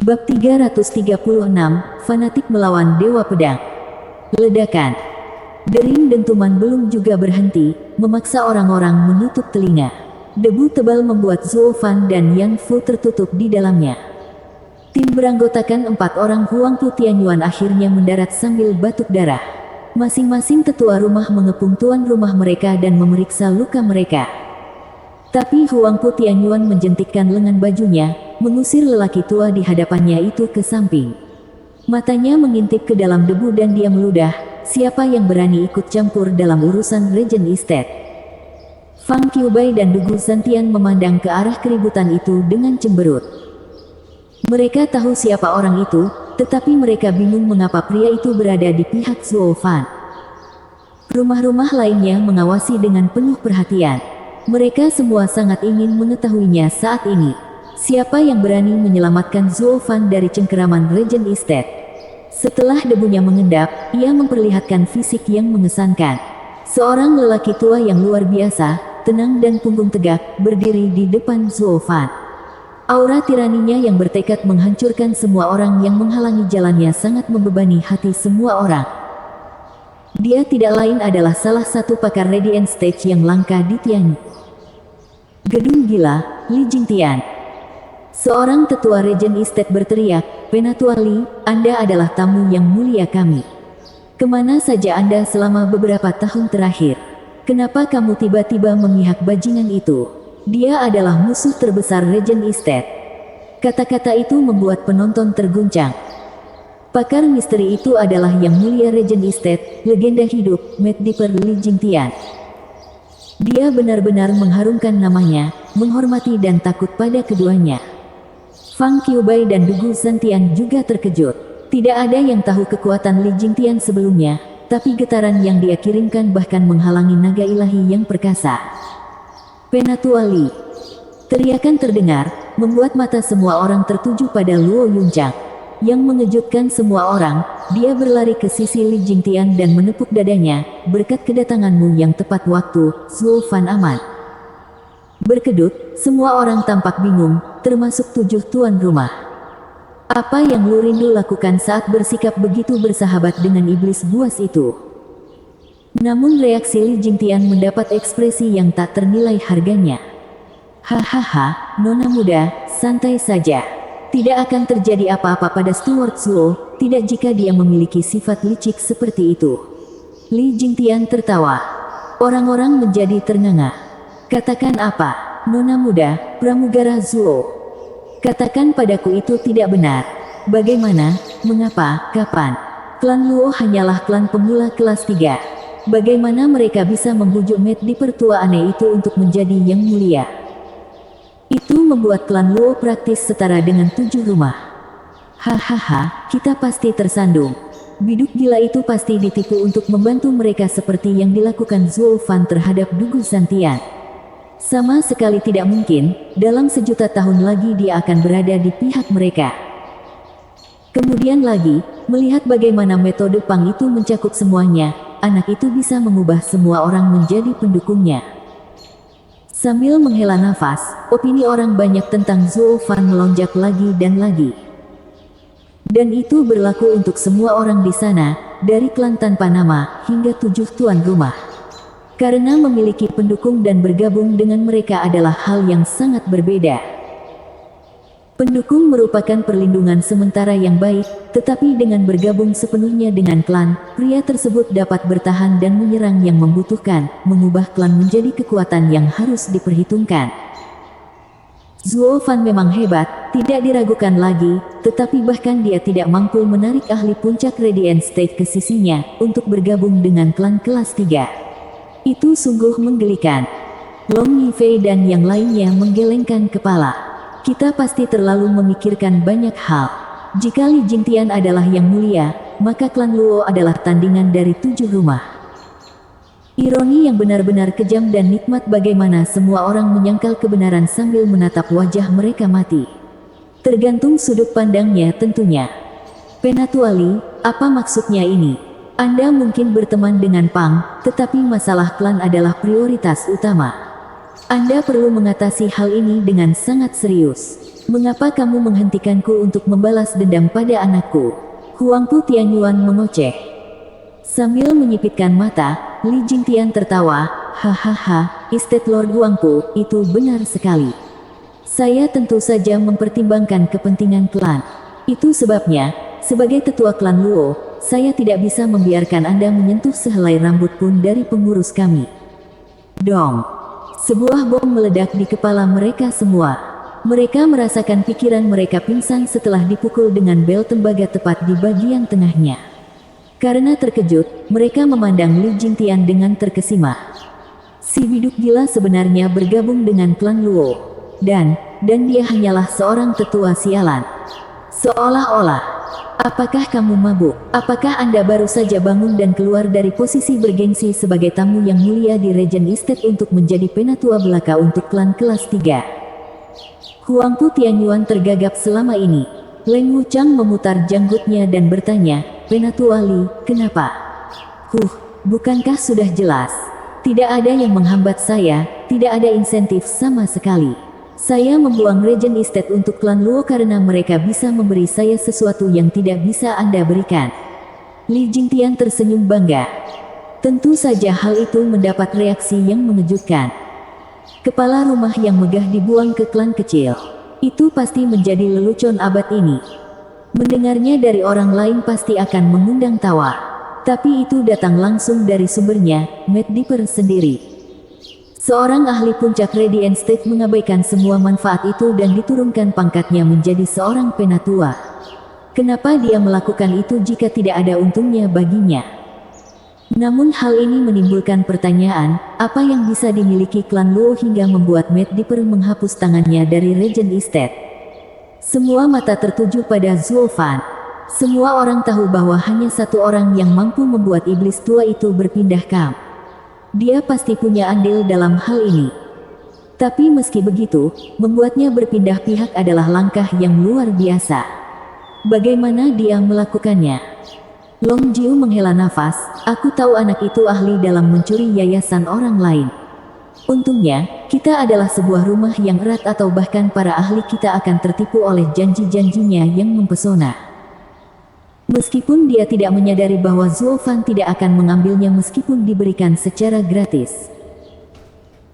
Bab 336, Fanatik melawan Dewa Pedang. Ledakan. Dering dentuman belum juga berhenti, memaksa orang-orang menutup telinga. Debu tebal membuat Zuo Fan dan Yang Fu tertutup di dalamnya. Tim beranggotakan 4 orang Huangpu Tianyuan akhirnya mendarat sambil batuk darah. Masing-masing tetua rumah mengepung tuan rumah mereka dan memeriksa luka mereka. Tapi Huangpu Tianyuan menjentikkan lengan bajunya, mengusir lelaki tua di hadapannya itu ke samping. Matanya mengintip ke dalam debu dan dia meludah, siapa yang berani ikut campur dalam urusan Regent Estate. Fang Qiubai dan Dugu Zantian memandang ke arah keributan itu dengan cemberut. Mereka tahu siapa orang itu, tetapi mereka bingung mengapa pria itu berada di pihak Zuo Fan. Rumah-rumah lainnya mengawasi dengan penuh perhatian. Mereka semua sangat ingin mengetahuinya saat ini. Siapa yang berani menyelamatkan Zuo Fan dari cengkeraman Regent Estate? Setelah debunya mengendap, ia memperlihatkan fisik yang mengesankan. Seorang lelaki tua yang luar biasa, tenang dan punggung tegak, berdiri di depan Zuo Fan. Aura tiraninya yang bertekad menghancurkan semua orang yang menghalangi jalannya sangat membebani hati semua orang. Dia tidak lain adalah salah satu pakar Radiant Stage yang langka di Tianyu. Gedung gila, Li Jingtian. Seorang tetua Regent Estate berteriak, "Penatua Li, Anda adalah tamu yang mulia kami. Kemana saja Anda selama beberapa tahun terakhir? Kenapa kamu tiba-tiba memihak bajingan itu? Dia adalah musuh terbesar Regent Estate." Kata-kata itu membuat penonton terguncang. Pakar misteri itu adalah Yang Mulia Regent Estate, legenda hidup, Mad Dipper Li Jingtian. Dia benar-benar mengharumkan namanya, menghormati dan takut pada keduanya. Fang Qiubai dan Dugu Zantian juga terkejut. Tidak ada yang tahu kekuatan Li Jingtian sebelumnya, tapi getaran yang dia kirimkan bahkan menghalangi naga ilahi yang perkasa. "Penatua Li!" Teriakan terdengar, membuat mata semua orang tertuju pada Luo Yunchang. Yang mengejutkan semua orang, dia berlari ke sisi Li Jingtian dan menepuk dadanya, "Berkat kedatanganmu yang tepat waktu, Zuo Fan aman." Berkedut, semua orang tampak bingung, termasuk 7 tuan rumah. Apa yang Lu Rindu lakukan saat bersikap begitu bersahabat dengan iblis buas itu? Namun reaksi Li Jingtian mendapat ekspresi yang tak ternilai harganya. "Hahaha, nona muda, santai saja. Tidak akan terjadi apa-apa pada Steward Zuo, tidak jika dia memiliki sifat licik seperti itu." Li Jingtian tertawa. Orang-orang menjadi ternganga. "Katakan apa, nona muda, pramugara Zuo? Katakan padaku itu tidak benar. Bagaimana, mengapa, kapan? Klan Luo hanyalah klan pemula kelas 3. Bagaimana mereka bisa membujuk Mad Dipper tua aneh itu untuk menjadi yang mulia? Itu membuat klan Luo praktis setara dengan 7 rumah. Hahaha, kita pasti tersandung. Biduk gila itu pasti ditipu untuk membantu mereka seperti yang dilakukan Zuo Fan terhadap Dugu Zantian. Sama sekali tidak mungkin, dalam 1.000.000 tahun lagi dia akan berada di pihak mereka." Kemudian lagi, melihat bagaimana metode Pang itu mencakup semuanya, anak itu bisa mengubah semua orang menjadi pendukungnya. Sambil menghela nafas, opini orang banyak tentang Zuo Fan melonjak lagi dan lagi. Dan itu berlaku untuk semua orang di sana, dari klan tanpa nama, hingga 7 tuan rumah. Karena memiliki pendukung dan bergabung dengan mereka adalah hal yang sangat berbeda. Pendukung merupakan perlindungan sementara yang baik, tetapi dengan bergabung sepenuhnya dengan klan, pria tersebut dapat bertahan dan menyerang yang membutuhkan, mengubah klan menjadi kekuatan yang harus diperhitungkan. Zuo Fan memang hebat, tidak diragukan lagi, tetapi bahkan dia tidak mampu menarik ahli puncak Radiant State ke sisinya, untuk bergabung dengan klan kelas 3. Itu sungguh menggelikan. Long Yifei dan yang lainnya menggelengkan kepala. Kita pasti terlalu memikirkan banyak hal. Jika Li Jingtian adalah yang mulia, maka klan Luo adalah tandingan dari 7 rumah. Ironi yang benar-benar kejam dan nikmat bagaimana semua orang menyangkal kebenaran sambil menatap wajah mereka mati. Tergantung sudut pandangnya tentunya. "Penatua Li, apa maksudnya ini? Anda mungkin berteman dengan Pang, tetapi masalah klan adalah prioritas utama. Anda perlu mengatasi hal ini dengan sangat serius. Mengapa kamu menghentikanku untuk membalas dendam pada anakku? Huangpu Tianyuan mengoceh. Sambil menyipitkan mata, Li Jingtian tertawa, hahaha, Estate Lord Huangpu, itu benar sekali. Saya tentu saja mempertimbangkan kepentingan klan. Itu sebabnya, sebagai tetua klan Luo, saya tidak bisa membiarkan Anda menyentuh sehelai rambut pun dari pengurus kami. Dong! Sebuah bom meledak di kepala mereka semua. Mereka merasakan pikiran mereka pingsan setelah dipukul dengan bel tembaga tepat di bagian tengahnya. Karena terkejut, mereka memandang Li Jingtian dengan terkesima. Si biduk gila sebenarnya bergabung dengan klan Luo. Dan dia hanyalah seorang tetua sialan. Seolah-olah, apakah kamu mabuk? Apakah Anda baru saja bangun dan keluar dari posisi bergengsi sebagai tamu yang mulia di Regent Estate untuk menjadi penatua belaka untuk klan kelas 3? Huangpu Tianyuan tergagap selama ini. Leng Wuchang memutar janggutnya dan bertanya, Penatua Li, kenapa? Bukankah sudah jelas? Tidak ada yang menghambat saya, tidak ada insentif sama sekali. Saya membuang Regent Estate untuk klan Luo karena mereka bisa memberi saya sesuatu yang tidak bisa Anda berikan. Li Jingtian tersenyum bangga. Tentu saja hal itu mendapat reaksi yang mengejutkan. Kepala rumah yang megah dibuang ke klan kecil. Itu pasti menjadi lelucon abad ini. Mendengarnya dari orang lain pasti akan mengundang tawa. Tapi itu datang langsung dari sumbernya, Matt Dipper sendiri. Seorang ahli puncak Radiant State mengabaikan semua manfaat itu dan diturunkan pangkatnya menjadi seorang penatua. Kenapa dia melakukan itu jika tidak ada untungnya baginya? Namun hal ini menimbulkan pertanyaan, apa yang bisa dimiliki klan Luo hingga membuat Matt Dipper menghapus tangannya dari Regent Estate? Semua mata tertuju pada Zhuo Fan. Semua orang tahu bahwa hanya satu orang yang mampu membuat iblis tua itu berpindah camp. Dia pasti punya andil dalam hal ini. Tapi meski begitu, membuatnya berpindah pihak adalah langkah yang luar biasa. Bagaimana dia melakukannya? Long Jiu menghela nafas, aku tahu anak itu ahli dalam mencuri yayasan orang lain. Untungnya, kita adalah sebuah rumah yang erat atau bahkan para ahli kita akan tertipu oleh janji-janjinya yang mempesona. Meskipun dia tidak menyadari bahwa Zhuo Fan tidak akan mengambilnya meskipun diberikan secara gratis.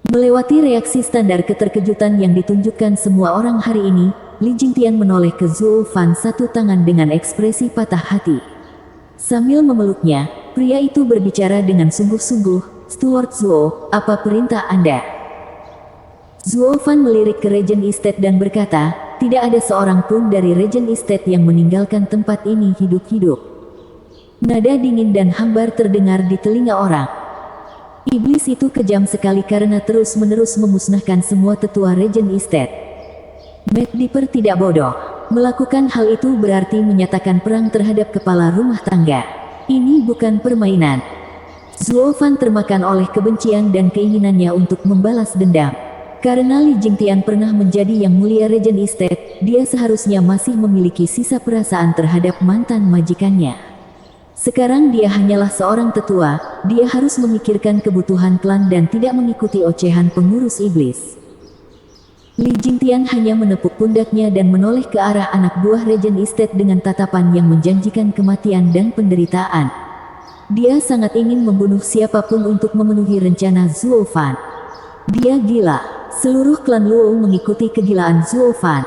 Melewati reaksi standar keterkejutan yang ditunjukkan semua orang hari ini, Li Jingtian menoleh ke Zhuo Fan satu tangan dengan ekspresi patah hati. Sambil memeluknya, pria itu berbicara dengan sungguh-sungguh, Steward Zhuo, apa perintah Anda? Zhuo Fan melirik ke Regent Estate dan berkata, tidak ada seorang pun dari Regent Estate yang meninggalkan tempat ini hidup-hidup. Nada dingin dan hambar terdengar di telinga orang. Iblis itu kejam sekali karena terus-menerus memusnahkan semua tetua Regent Estate. Matt Dipper tidak bodoh. Melakukan hal itu berarti menyatakan perang terhadap kepala rumah tangga. Ini bukan permainan. Zhuo Fan termakan oleh kebencian dan keinginannya untuk membalas dendam. Karena Li Jingtian pernah menjadi yang mulia Regent Estate, dia seharusnya masih memiliki sisa perasaan terhadap mantan majikannya. Sekarang dia hanyalah seorang tetua, dia harus memikirkan kebutuhan klan dan tidak mengikuti ocehan pengurus iblis. Li Jingtian hanya menepuk pundaknya dan menoleh ke arah anak buah Regent Estate dengan tatapan yang menjanjikan kematian dan penderitaan. Dia sangat ingin membunuh siapapun untuk memenuhi rencana Zhuo Fan. Dia gila. Seluruh klan Luo mengikuti kegilaan Zhuo Fan.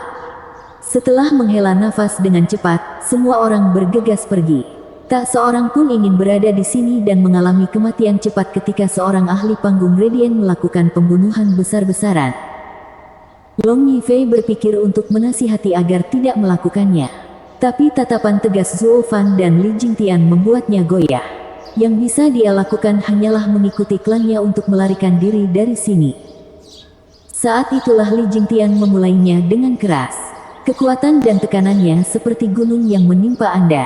Setelah menghela nafas dengan cepat, semua orang bergegas pergi. Tak seorang pun ingin berada di sini dan mengalami kematian cepat ketika seorang ahli panggung Radiant melakukan pembunuhan besar-besaran. Long Yifei berpikir untuk menasihati agar tidak melakukannya. Tapi tatapan tegas Zhuo Fan dan Li Jingtian membuatnya goyah. Yang bisa dia lakukan hanyalah mengikuti klannya untuk melarikan diri dari sini. Saat itulah Li Jingtian memulainya dengan keras. Kekuatan dan tekanannya seperti gunung yang menimpa Anda.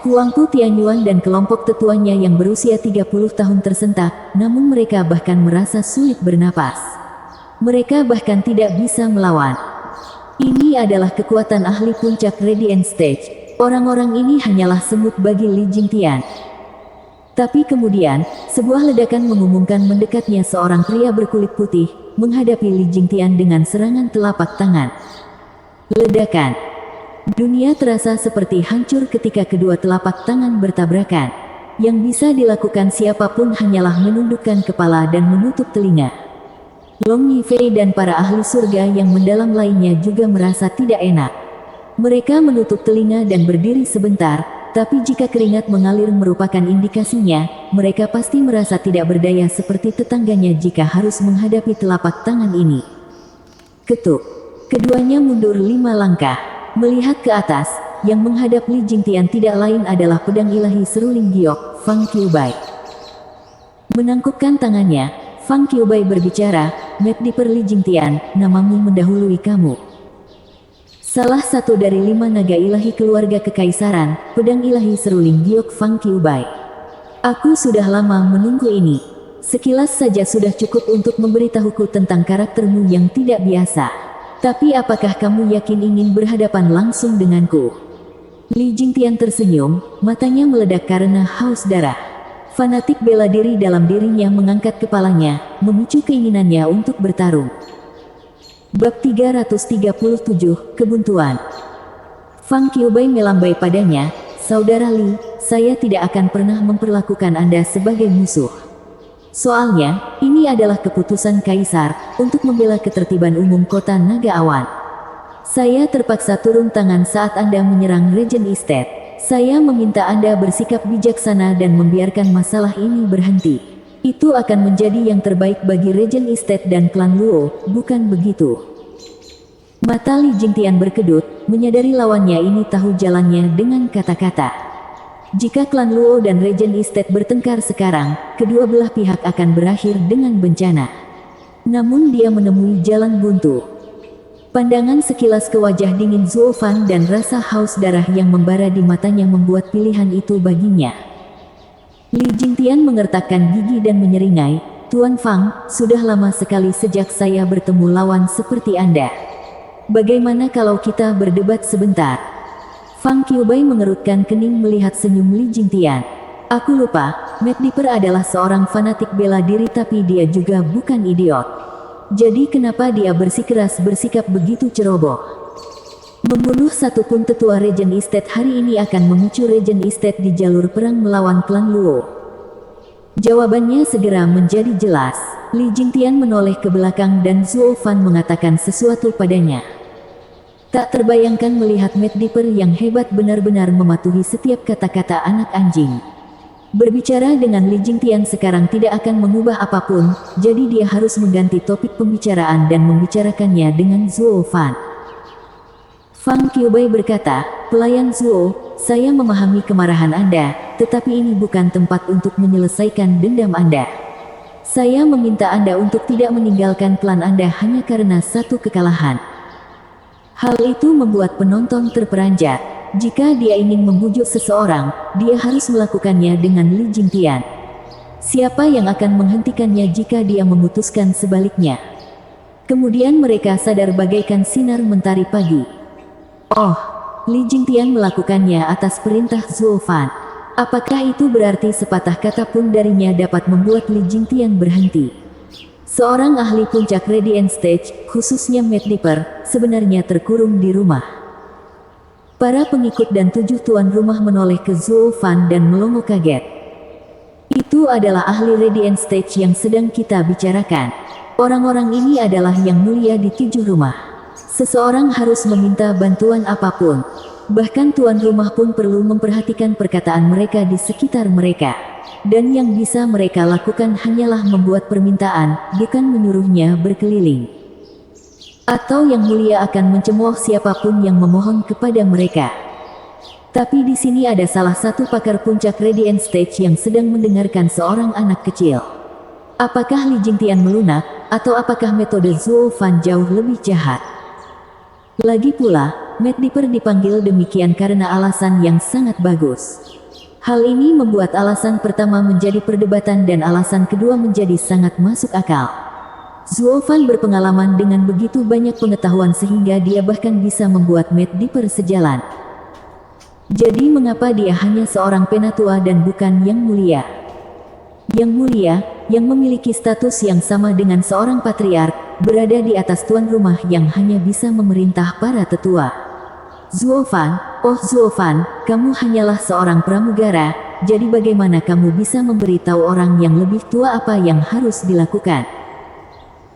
Huangpu Tianyuan dan kelompok tetuanya yang berusia 30 tahun tersentak, namun mereka bahkan merasa sulit bernapas. Mereka bahkan tidak bisa melawan. Ini adalah kekuatan ahli puncak Radiant Stage. Orang-orang ini hanyalah semut bagi Li Jingtian. Tapi kemudian, sebuah ledakan mengumumkan mendekatnya seorang pria berkulit putih, menghadapi Li Jingtian dengan serangan telapak tangan. Ledakan. Dunia terasa seperti hancur ketika kedua telapak tangan bertabrakan. Yang bisa dilakukan siapapun hanyalah menundukkan kepala dan menutup telinga. Long Yifei dan para ahli surga yang mendalam lainnya juga merasa tidak enak. Mereka menutup telinga dan berdiri sebentar, tapi jika keringat mengalir merupakan indikasinya, mereka pasti merasa tidak berdaya seperti tetangganya jika harus menghadapi telapak tangan ini. Ketuk. Keduanya mundur 5 langkah, melihat ke atas. Yang menghadap Li Jingtian tidak lain adalah pedang ilahi seruling giok, Fang Qiubai. Menangkupkan tangannya, Fang Qiubai berbicara, "Map Dipper Li Jingtian, namamu mendahului kamu." Salah satu dari 5 naga ilahi keluarga kekaisaran, pedang ilahi seruling giok Fang Qiubai. Aku sudah lama menunggu ini. Sekilas saja sudah cukup untuk memberitahuku tentang karaktermu yang tidak biasa. Tapi apakah kamu yakin ingin berhadapan langsung denganku? Li Jingtian tersenyum, matanya meledak karena haus darah. Fanatik bela diri dalam dirinya mengangkat kepalanya, memicu keinginannya untuk bertarung. Bab 337, Kebuntuan. Fang Qiubai melambai padanya, "Saudara Li, saya tidak akan pernah memperlakukan Anda sebagai musuh. Soalnya, ini adalah keputusan Kaisar, untuk membela ketertiban umum kota Naga Awan. Saya terpaksa turun tangan saat Anda menyerang Regent Estate. Saya meminta Anda bersikap bijaksana dan membiarkan masalah ini berhenti. Itu akan menjadi yang terbaik bagi Regent Estate dan klan Luo, bukan begitu?" Mata Li Jingtian berkedut, menyadari lawannya ini tahu jalannya dengan kata-kata. Jika klan Luo dan Regent Estate bertengkar sekarang, kedua belah pihak akan berakhir dengan bencana. Namun dia menemui jalan buntu. Pandangan sekilas ke wajah dingin Zuo Fan dan rasa haus darah yang membara di matanya membuat pilihan itu baginya. Li Jingtian mengertakkan gigi dan menyeringai, "Tuan Fang, sudah lama sekali sejak saya bertemu lawan seperti Anda. Bagaimana kalau kita berdebat sebentar?" Fang Qiubai mengerutkan kening melihat senyum Li Jingtian. "Aku lupa, Map Dipper adalah seorang fanatik bela diri tapi dia juga bukan idiot. Jadi kenapa dia bersikeras bersikap begitu ceroboh? Membunuh satu pun tetua Regent Estate hari ini akan memicu Regent Estate di jalur perang melawan klan Luo." Jawabannya segera menjadi jelas. Li Jingtian menoleh ke belakang dan Zuo Fan mengatakan sesuatu padanya. Tak terbayangkan melihat Map Dipper yang hebat benar-benar mematuhi setiap kata-kata anak anjing. Berbicara dengan Li Jingtian sekarang tidak akan mengubah apapun, jadi dia harus mengganti topik pembicaraan dan membicarakannya dengan Zuo Fan. Fang Qiubai berkata, "Pelayan Zuo, saya memahami kemarahan Anda, tetapi ini bukan tempat untuk menyelesaikan dendam Anda. Saya meminta Anda untuk tidak meninggalkan klan Anda hanya karena satu kekalahan." Hal itu membuat penonton terperanjat. Jika dia ingin membujuk seseorang, dia harus melakukannya dengan Li Jingtian. Siapa yang akan menghentikannya jika dia memutuskan sebaliknya? Kemudian mereka sadar bagaikan sinar mentari pagi. Oh, Li Jingtian melakukannya atas perintah Zuo Fan. Apakah itu berarti sepatah kata pun darinya dapat membuat Li Jingtian berhenti? Seorang ahli puncak Radiant Stage, khususnya Map Dipper, sebenarnya terkurung di rumah. Para pengikut dan 7 tuan rumah menoleh ke Zuo Fan dan melongo kaget. "Itu adalah ahli Radiant Stage yang sedang kita bicarakan. Orang-orang ini adalah yang mulia di 7 rumah. Seseorang harus meminta bantuan apapun. Bahkan tuan rumah pun perlu memperhatikan perkataan mereka di sekitar mereka. Dan yang bisa mereka lakukan hanyalah membuat permintaan, bukan menyuruhnya berkeliling. Atau yang mulia akan mencemooh siapapun yang memohon kepada mereka." Tapi di sini ada salah satu pakar puncak Radiant Stage yang sedang mendengarkan seorang anak kecil. Apakah Li Jingtian melunak, atau apakah metode Zuo Fan jauh lebih jahat? Lagi pula, Map Dipper dipanggil demikian karena alasan yang sangat bagus. Hal ini membuat alasan pertama menjadi perdebatan dan alasan kedua menjadi sangat masuk akal. Zuo Fan berpengalaman dengan begitu banyak pengetahuan sehingga dia bahkan bisa membuat Map Dipper sejalan. Jadi mengapa dia hanya seorang penatua dan bukan yang mulia? Yang mulia, yang memiliki status yang sama dengan seorang patriark, berada di atas tuan rumah yang hanya bisa memerintah para tetua. Zuofan, oh Zuofan, kamu hanyalah seorang pramugara, jadi bagaimana kamu bisa memberitahu orang yang lebih tua apa yang harus dilakukan?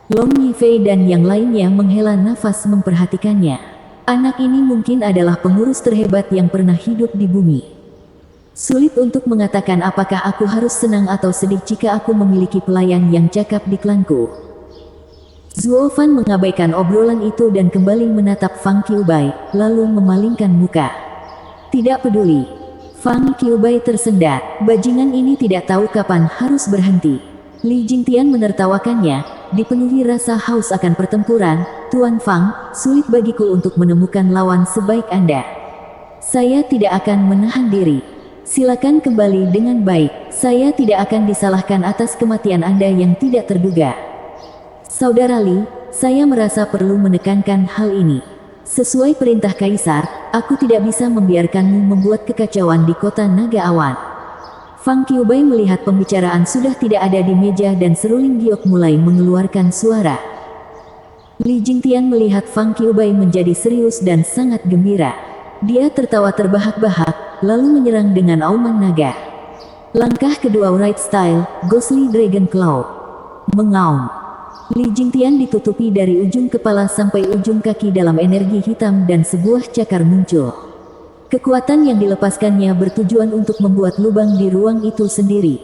Long Yifei dan yang lainnya menghela nafas memperhatikannya. Anak ini mungkin adalah pengurus terhebat yang pernah hidup di bumi. Sulit untuk mengatakan apakah aku harus senang atau sedih jika aku memiliki pelayan yang cakap di klanku. Zuofan mengabaikan obrolan itu dan kembali menatap Fang Qiubai, lalu memalingkan muka. Tidak peduli. Fang Qiubai tersendat, bajingan ini tidak tahu kapan harus berhenti. Li Jingtian menertawakannya, dipenuhi rasa haus akan pertempuran. Tuan Fang, sulit bagiku untuk menemukan lawan sebaik Anda. Saya tidak akan menahan diri. Silakan kembali dengan baik, saya tidak akan disalahkan atas kematian Anda yang tidak terduga. Saudara Li, saya merasa perlu menekankan hal ini. Sesuai perintah Kaisar, aku tidak bisa membiarkanmu membuat kekacauan di kota Naga Awan. Fang Qiubai melihat pembicaraan sudah tidak ada di meja dan seruling giok mulai mengeluarkan suara. Li Jingtian melihat Fang Qiubai menjadi serius dan sangat gembira. Dia tertawa terbahak-bahak, lalu menyerang dengan auman naga. Langkah kedua Right Style, Ghostly Dragon Claw. Mengaum. Li Jingtian ditutupi dari ujung kepala sampai ujung kaki dalam energi hitam dan sebuah cakar muncul. Kekuatan yang dilepaskannya bertujuan untuk membuat lubang di ruang itu sendiri.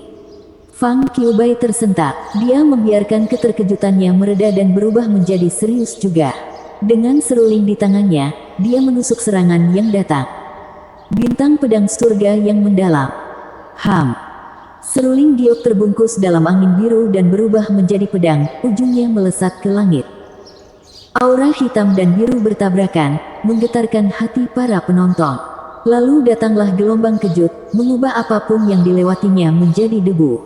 Fang Qiubai tersentak, dia membiarkan keterkejutannya mereda dan berubah menjadi serius juga. Dengan seruling di tangannya, dia menusuk serangan yang datang. Bintang pedang surga yang mendalam. Ham. Seruling giok terbungkus dalam angin biru dan berubah menjadi pedang, ujungnya melesat ke langit. Aura hitam dan biru bertabrakan, menggetarkan hati para penonton. Lalu datanglah gelombang kejut, mengubah apapun yang dilewatinya menjadi debu.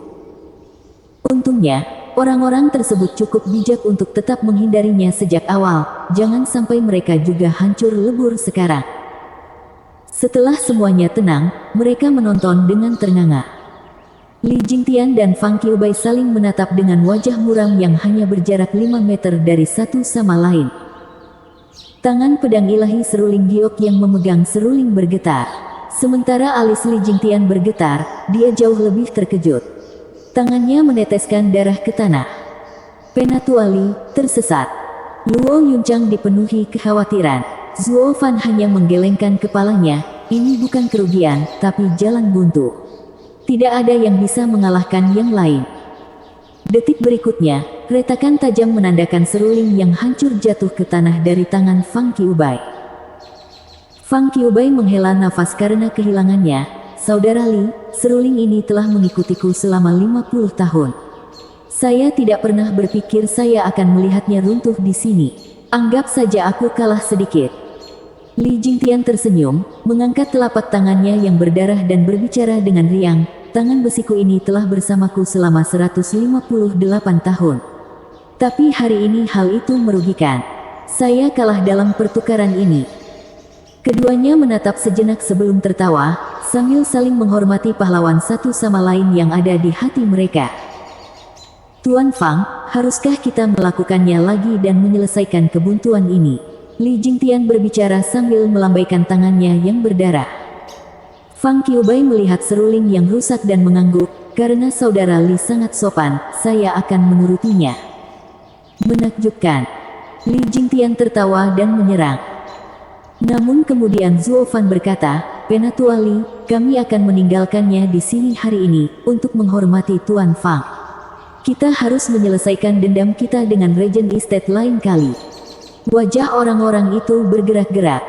Untungnya, orang-orang tersebut cukup bijak untuk tetap menghindarinya sejak awal, jangan sampai mereka juga hancur lebur sekarang. Setelah semuanya tenang, mereka menonton dengan ternganga. Li Jingtian dan Fang Qiubai saling menatap dengan wajah muram yang hanya berjarak 5 meter dari satu sama lain. Tangan pedang ilahi seruling giok yang memegang seruling bergetar. Sementara alis Li Jingtian bergetar, dia jauh lebih terkejut. Tangannya meneteskan darah ke tanah. Penatua tersesat. Luo Yunchang dipenuhi kekhawatiran. Zuofan hanya menggelengkan kepalanya, ini bukan kerugian, tapi jalan buntu. Tidak ada yang bisa mengalahkan yang lain. Detik berikutnya, retakan tajam menandakan seruling yang hancur jatuh ke tanah dari tangan Fang Qiubai. Fang Qiubai menghela nafas karena kehilangannya. Saudara Li, seruling ini telah mengikutiku selama 50 tahun. Saya tidak pernah berpikir saya akan melihatnya runtuh di sini. Anggap saja aku kalah sedikit. Li Jingtian tersenyum, mengangkat telapak tangannya yang berdarah dan berbicara dengan riang. Tangan besiku ini telah bersamaku selama 158 tahun. Tapi hari ini hal itu merugikan. Saya kalah dalam pertukaran ini. Keduanya menatap sejenak sebelum tertawa, sambil saling menghormati pahlawan satu sama lain yang ada di hati mereka. Tuan Fang, haruskah kita melakukannya lagi dan menyelesaikan kebuntuan ini? Li Jingtian berbicara sambil melambaikan tangannya yang berdarah. Fang Qiubai melihat seruling yang rusak dan mengangguk, karena saudara Li sangat sopan, saya akan menurutinya. Menakjubkan. Li Jingtian tertawa dan menyerang. Namun kemudian Zuofan berkata, Penatua Li, kami akan meninggalkannya di sini hari ini, untuk menghormati Tuan Fang. Kita harus menyelesaikan dendam kita dengan Regent Estate lain kali. Wajah orang-orang itu bergerak-gerak.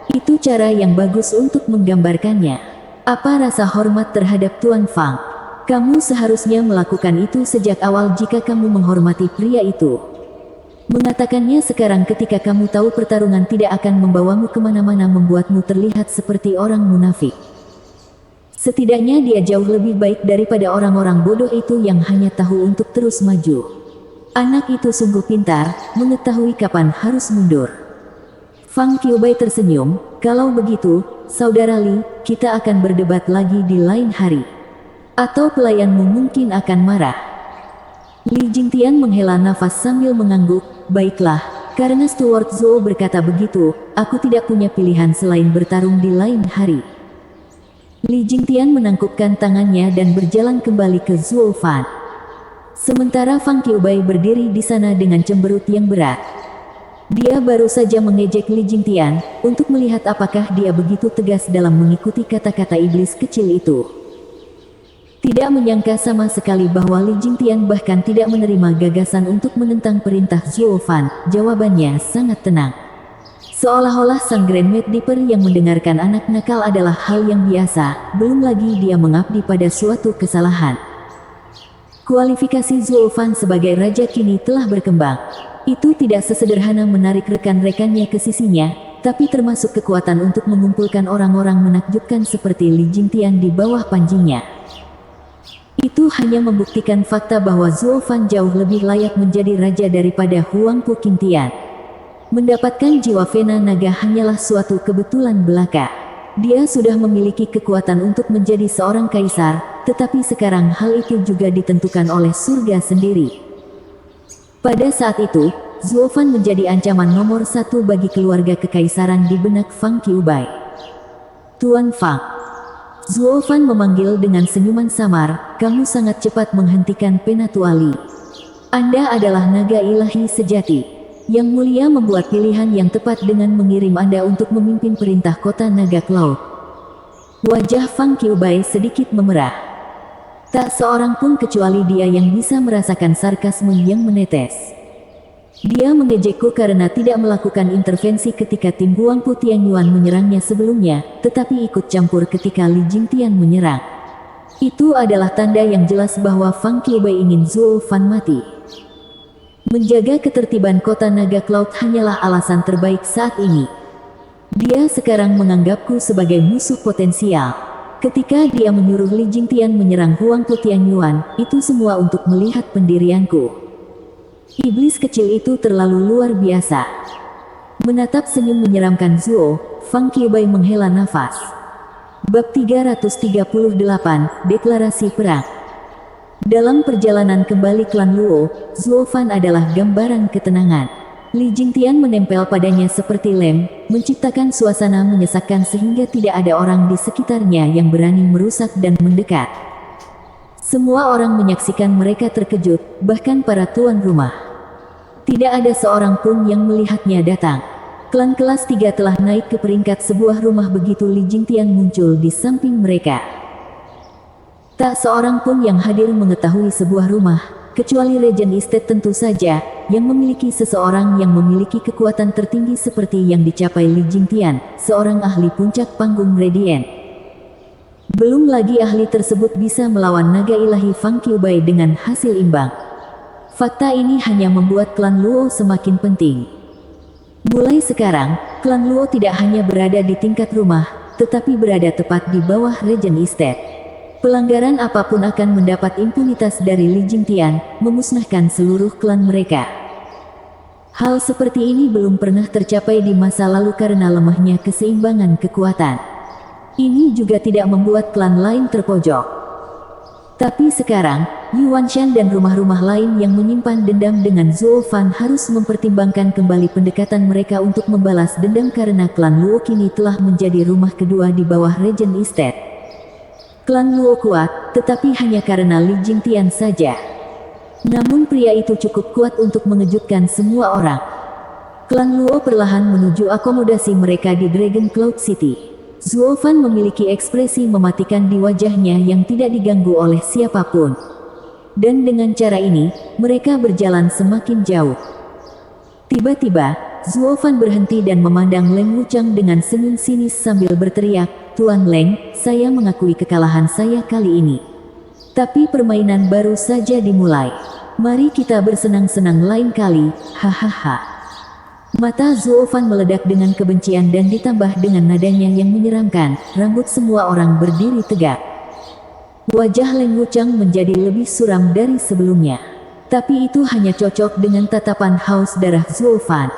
Itu cara yang bagus untuk menggambarkannya. Apa rasa hormat terhadap Tuan Fang? Kamu seharusnya melakukan itu sejak awal jika kamu menghormati pria itu. Mengatakannya sekarang ketika kamu tahu pertarungan tidak akan membawamu kemana-mana membuatmu terlihat seperti orang munafik. Setidaknya dia jauh lebih baik daripada orang-orang bodoh itu yang hanya tahu untuk terus maju. Anak itu sungguh pintar, mengetahui kapan harus mundur. Fang Qiubai tersenyum, kalau begitu, Saudara Li, kita akan berdebat lagi di lain hari. Atau pelayanmu mungkin akan marah. Li Jingtian menghela nafas sambil mengangguk, baiklah, karena Steward Zhou berkata begitu, aku tidak punya pilihan selain bertarung di lain hari. Li Jingtian menangkupkan tangannya dan berjalan kembali ke Zhuo Fan. Sementara Fang Qiubai berdiri di sana dengan cemberut yang berat. Dia baru saja mengejek Li Jingtian untuk melihat apakah dia begitu tegas dalam mengikuti kata-kata iblis kecil itu. Tidak menyangka sama sekali bahwa Li Jingtian bahkan tidak menerima gagasan untuk menentang perintah Zhuo Fan. Jawabannya sangat tenang. Seolah-olah sang Grand Maid yang mendengarkan anak nakal adalah hal yang biasa, belum lagi dia mengabdi pada suatu kesalahan. Kualifikasi Zhuo Fan sebagai raja kini telah berkembang. Itu tidak sesederhana menarik rekan-rekannya ke sisinya, tapi termasuk kekuatan untuk mengumpulkan orang-orang menakjubkan seperti Li Jingtian di bawah panjinya. Itu hanya membuktikan fakta bahwa Zhuo Fan jauh lebih layak menjadi raja daripada Huang Pu Qingtian. Mendapatkan jiwa Vena Naga hanyalah suatu kebetulan belaka. Dia sudah memiliki kekuatan untuk menjadi seorang kaisar, tetapi sekarang hal itu juga ditentukan oleh surga sendiri. Pada saat itu, Zhuo Fan menjadi ancaman nomor satu bagi keluarga kekaisaran di benak Fang Qiubai. Tuan Fang. Zhuo Fan memanggil dengan senyuman samar, kamu sangat cepat menghentikan Penatuali. Anda adalah naga ilahi sejati. Yang mulia membuat pilihan yang tepat dengan mengirim Anda untuk memimpin perintah kota naga Cloud. Wajah Fang Qiubai sedikit memerah. Tak seorang pun kecuali dia yang bisa merasakan sarkasme yang menetes. Dia mengejekku karena tidak melakukan intervensi ketika tim Huang Pu Tianyuan menyerangnya sebelumnya, tetapi ikut campur ketika Li Jingtian menyerang. Itu adalah tanda yang jelas bahwa Fang Qiubai ingin Zhuo Fan mati. Menjaga ketertiban kota naga Cloud hanyalah alasan terbaik saat ini. Dia sekarang menganggapku sebagai musuh potensial. Ketika dia menyuruh Li Jingtian menyerang Huang Pu Tianyuan, itu semua untuk melihat pendirianku. Iblis kecil itu terlalu luar biasa. Menatap senyum menyeramkan Zhuo, Fang Qiubai menghela nafas. Bab 338, Deklarasi Perang. Dalam perjalanan kembali klan Luo, Zhuo Fan adalah gambaran ketenangan. Li Jingtian menempel padanya seperti lem, menciptakan suasana menyesakkan sehingga tidak ada orang di sekitarnya yang berani merusak dan mendekat. Semua orang menyaksikan mereka terkejut, bahkan para tuan rumah. Tidak ada seorang pun yang melihatnya datang. Klan kelas 3 telah naik ke peringkat sebuah rumah begitu Li Jingtian muncul di samping mereka. Tak seorang pun yang hadir mengetahui sebuah rumah, kecuali Regent Estate tentu saja, yang memiliki seseorang yang memiliki kekuatan tertinggi seperti yang dicapai Li Jingtian, seorang ahli puncak panggung Radiant. Belum lagi ahli tersebut bisa melawan naga ilahi Fang Qiubai dengan hasil imbang. Fakta ini hanya membuat klan Luo semakin penting. Mulai sekarang, klan Luo tidak hanya berada di tingkat rumah, tetapi berada tepat di bawah Regent Estate. Pelanggaran apapun akan mendapat impunitas dari Li Jingtian, memusnahkan seluruh klan mereka. Hal seperti ini belum pernah tercapai di masa lalu karena lemahnya keseimbangan kekuatan. Ini juga tidak membuat klan lain terpojok. Tapi sekarang, Yuan Shan dan rumah-rumah lain yang menyimpan dendam dengan Zhuo Fan harus mempertimbangkan kembali pendekatan mereka untuk membalas dendam karena klan Luo kini telah menjadi rumah kedua di bawah Regent Estate. Klan Luo kuat, tetapi hanya karena Li Jingtian saja. Namun pria itu cukup kuat untuk mengejutkan semua orang. Klan Luo perlahan menuju akomodasi mereka di Dragon Cloud City. Zhuo Fan memiliki ekspresi mematikan di wajahnya yang tidak diganggu oleh siapapun. Dan dengan cara ini, mereka berjalan semakin jauh. Tiba-tiba, Zhuo Fan berhenti dan memandang Leng Wuchang dengan senyum sinis sambil berteriak, Tuan Leng, saya mengakui kekalahan saya kali ini. Tapi permainan baru saja dimulai. Mari kita bersenang-senang lain kali, hahaha. Mata Zhuo Fan meledak dengan kebencian dan ditambah dengan nadanya yang menyeramkan, rambut semua orang berdiri tegak. Wajah Leng Wuchang menjadi lebih suram dari sebelumnya. Tapi itu hanya cocok dengan tatapan haus darah Zhuo Fan.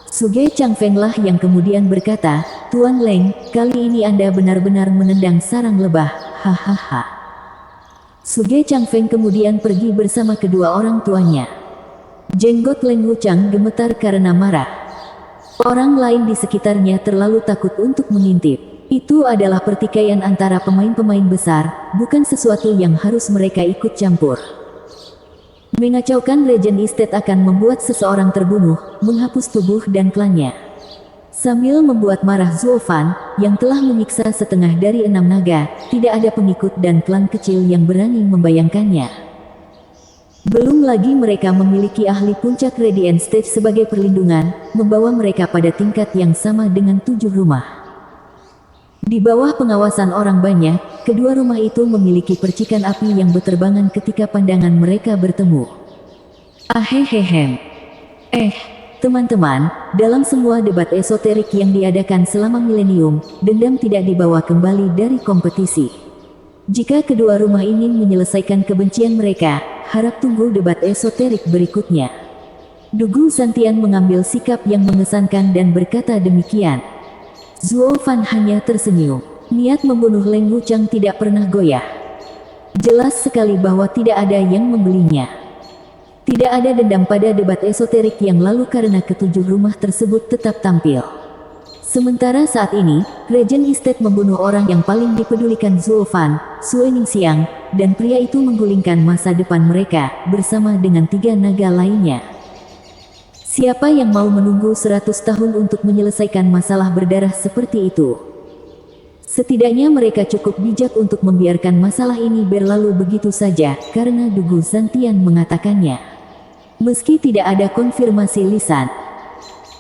Suge Changfeng lah yang kemudian berkata, Tuan Leng, kali ini Anda benar-benar menendang sarang lebah, hahaha. Suge Changfeng kemudian pergi bersama kedua orang tuanya. Jenggot Leng Wuchang gemetar karena marah. Orang lain di sekitarnya terlalu takut untuk mengintip. Itu adalah pertikaian antara pemain-pemain besar, bukan sesuatu yang harus mereka ikut campur. Mengacaukan Regent Estate akan membuat seseorang terbunuh, menghapus tubuh dan klannya. Sambil membuat marah Zuo Fan, yang telah menyiksa setengah dari 6 naga, tidak ada pengikut dan klan kecil yang berani membayangkannya. Belum lagi mereka memiliki ahli puncak Radiant Stage sebagai perlindungan, membawa mereka pada tingkat yang sama dengan 7 rumah. Di bawah pengawasan orang banyak, kedua rumah itu memiliki percikan api yang berterbangan ketika pandangan mereka bertemu. Ahehehem. Teman-teman, dalam semua debat esoterik yang diadakan selama milenium, dendam tidak dibawa kembali dari kompetisi. Jika kedua rumah ingin menyelesaikan kebencian mereka, harap tunggu debat esoterik berikutnya. Dugu Santian mengambil sikap yang mengesankan dan berkata demikian. Zuo Fan hanya tersenyum. Niat membunuh Leng Wuchang tidak pernah goyah. Jelas sekali bahwa tidak ada yang membelinya. Tidak ada dendam pada debat esoterik yang lalu karena ketujuh rumah tersebut tetap tampil. Sementara saat ini, Regent Estate membunuh orang yang paling dipedulikan Zuo Fan, Sue Ningxiang, dan pria itu menggulingkan masa depan mereka, bersama dengan 3 naga lainnya. Siapa yang mau menunggu 100 tahun untuk menyelesaikan masalah berdarah seperti itu? Setidaknya mereka cukup bijak untuk membiarkan masalah ini berlalu begitu saja, karena Dugu Santian mengatakannya. Meski tidak ada konfirmasi lisan.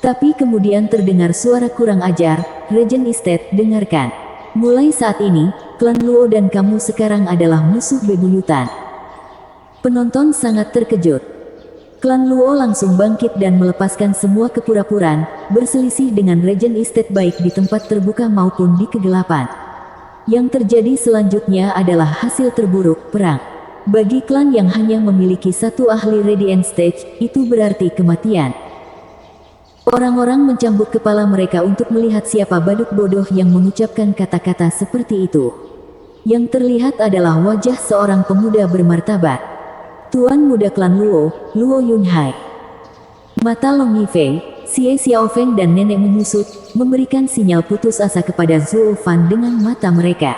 Tapi kemudian terdengar suara kurang ajar, Regent Estate, dengarkan. Mulai saat ini, klan Luo dan kamu sekarang adalah musuh bebuyutan. Penonton sangat terkejut. Klan Luo langsung bangkit dan melepaskan semua kepura-puraan, berselisih dengan Regent Estate baik di tempat terbuka maupun di kegelapan. Yang terjadi selanjutnya adalah hasil terburuk, perang. Bagi klan yang hanya memiliki satu ahli Radiant Stage, itu berarti kematian. Orang-orang mencambuk kepala mereka untuk melihat siapa badut bodoh yang mengucapkan kata-kata seperti itu. Yang terlihat adalah wajah seorang pemuda bermartabat. Tuan muda klan Luo, Luo Yunhai. Mata Long Yifei, Xie Xiaofeng dan nenek menyusut, memberikan sinyal putus asa kepada Zuo Fan dengan mata mereka.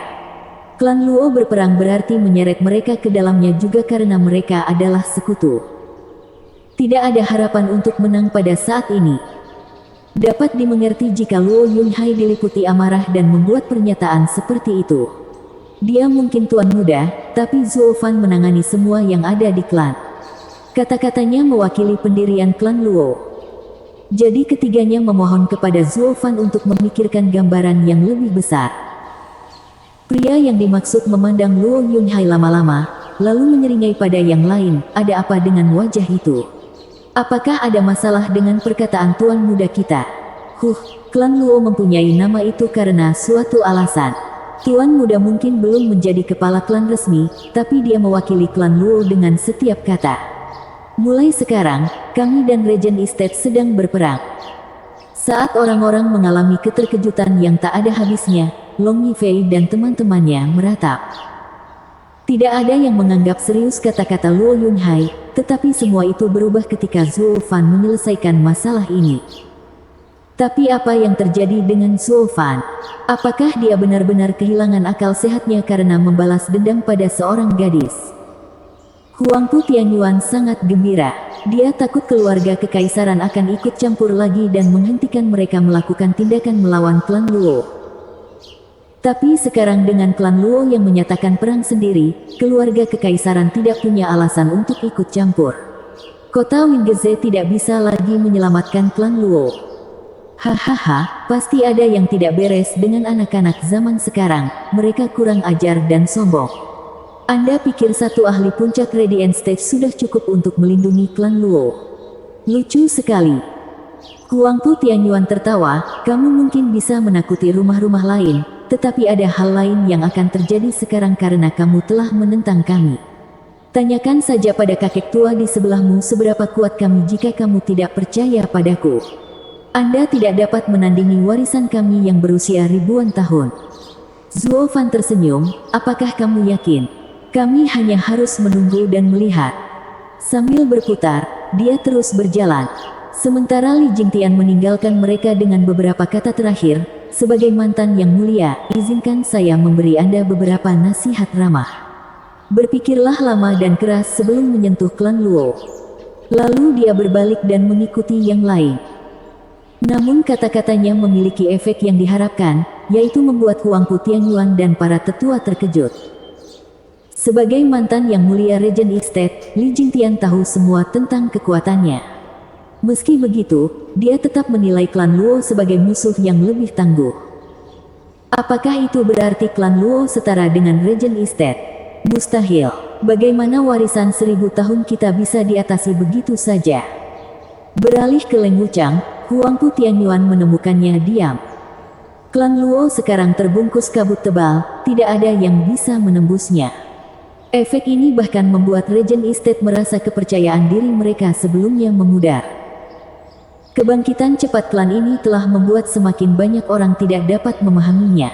Klan Luo berperang berarti menyeret mereka ke dalamnya juga karena mereka adalah sekutu. Tidak ada harapan untuk menang pada saat ini. Dapat dimengerti jika Luo Yunhai diliputi amarah dan membuat pernyataan seperti itu. Dia mungkin tuan muda, tapi Zuo Fan menangani semua yang ada di klan. Kata-katanya mewakili pendirian klan Luo. Jadi ketiganya memohon kepada Zuo Fan untuk memikirkan gambaran yang lebih besar. Pria yang dimaksud memandang Luo Yunhai lama-lama, lalu menyeringai pada yang lain, ada apa dengan wajah itu? Apakah ada masalah dengan perkataan tuan muda kita? Klan Luo mempunyai nama itu karena suatu alasan. Tuan muda mungkin belum menjadi kepala klan resmi, tapi dia mewakili klan Luo dengan setiap kata. Mulai sekarang, kami dan Regent Estate sedang berperang. Saat orang-orang mengalami keterkejutan yang tak ada habisnya, Long Yifei dan teman-temannya meratap. Tidak ada yang menganggap serius kata-kata Luo Yunhai, tetapi semua itu berubah ketika Zuo Fan menyelesaikan masalah ini. Tapi apa yang terjadi dengan Zuo Fan? Apakah dia benar-benar kehilangan akal sehatnya karena membalas dendam pada seorang gadis? Huangpu Tianyuan sangat gembira. Dia takut keluarga kekaisaran akan ikut campur lagi dan menghentikan mereka melakukan tindakan melawan klan Luo. Tapi sekarang dengan klan Luo yang menyatakan perang sendiri, keluarga kekaisaran tidak punya alasan untuk ikut campur. Kota Wingeze tidak bisa lagi menyelamatkan klan Luo. Hahaha, pasti ada yang tidak beres dengan anak-anak zaman sekarang, mereka kurang ajar dan sombong. Anda pikir satu ahli puncak Radiant Stage sudah cukup untuk melindungi klan Luo? Lucu sekali. Huangpu Tianyuan tertawa, kamu mungkin bisa menakuti rumah-rumah lain, tetapi ada hal lain yang akan terjadi sekarang karena kamu telah menentang kami. Tanyakan saja pada kakek tua di sebelahmu seberapa kuat kami jika kamu tidak percaya padaku. Anda tidak dapat menandingi warisan kami yang berusia ribuan tahun. Zuo Fan tersenyum, apakah kamu yakin? Kami hanya harus menunggu dan melihat. Sambil berputar, dia terus berjalan. Sementara Li Jingtian meninggalkan mereka dengan beberapa kata terakhir, "Sebagai mantan yang mulia, izinkan saya memberi Anda beberapa nasihat ramah. Berpikirlah lama dan keras sebelum menyentuh klan Luo." Lalu dia berbalik dan mengikuti yang lain. Namun kata-katanya memiliki efek yang diharapkan, yaitu membuat Huangpu Tianyuan dan para tetua terkejut. Sebagai mantan yang mulia Regent Estate, Li Jingtian tahu semua tentang kekuatannya. Meski begitu, dia tetap menilai klan Luo sebagai musuh yang lebih tangguh. Apakah itu berarti klan Luo setara dengan Regent Estate? Mustahil. Bagaimana warisan 1000 tahun kita bisa diatasi begitu saja? Beralih ke Leng Wuchang, Huangpu Tianyuan menemukannya diam. Klan Luo sekarang terbungkus kabut tebal, tidak ada yang bisa menembusnya. Efek ini bahkan membuat Regent Estate merasa kepercayaan diri mereka sebelumnya memudar. Kebangkitan cepat klan ini telah membuat semakin banyak orang tidak dapat memahaminya.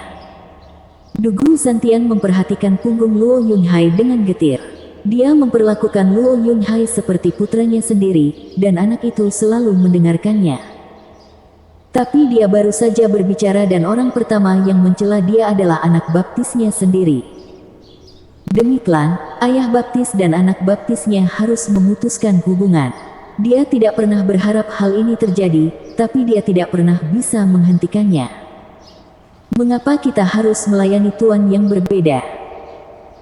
Dugu Zantian memperhatikan punggung Luo Yunhai dengan getir. Dia memperlakukan Luo Yunhai seperti putranya sendiri, dan anak itu selalu mendengarkannya. Tapi dia baru saja berbicara dan orang pertama yang mencela dia adalah anak baptisnya sendiri. Demi klan, ayah baptis dan anak baptisnya harus memutuskan hubungan. Dia tidak pernah berharap hal ini terjadi, tapi dia tidak pernah bisa menghentikannya. Mengapa kita harus melayani tuan yang berbeda?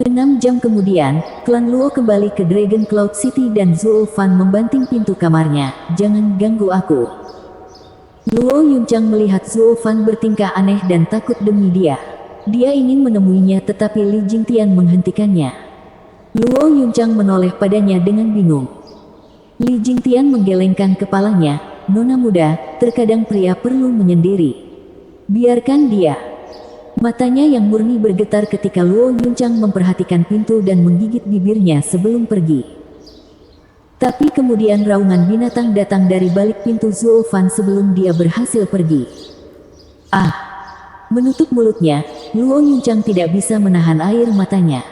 6 jam kemudian, klan Luo kembali ke Dragon Cloud City dan Zhuo Fan membanting pintu kamarnya. "Jangan ganggu aku." Luo Yunchang melihat Zhuo Fan bertingkah aneh dan takut demi dia. Dia ingin menemuinya tetapi Li Jingtian menghentikannya. Luo Yunchang menoleh padanya dengan bingung. Li Jingtian menggelengkan kepalanya. "Nona muda, terkadang pria perlu menyendiri. Biarkan dia." Matanya yang murni bergetar ketika Luo Yunchang memperhatikan pintu dan menggigit bibirnya sebelum pergi. Tapi kemudian raungan binatang datang dari balik pintu Zhuo Fan sebelum dia berhasil pergi. "Ah!" Menutup mulutnya, Luo Yunchang tidak bisa menahan air matanya.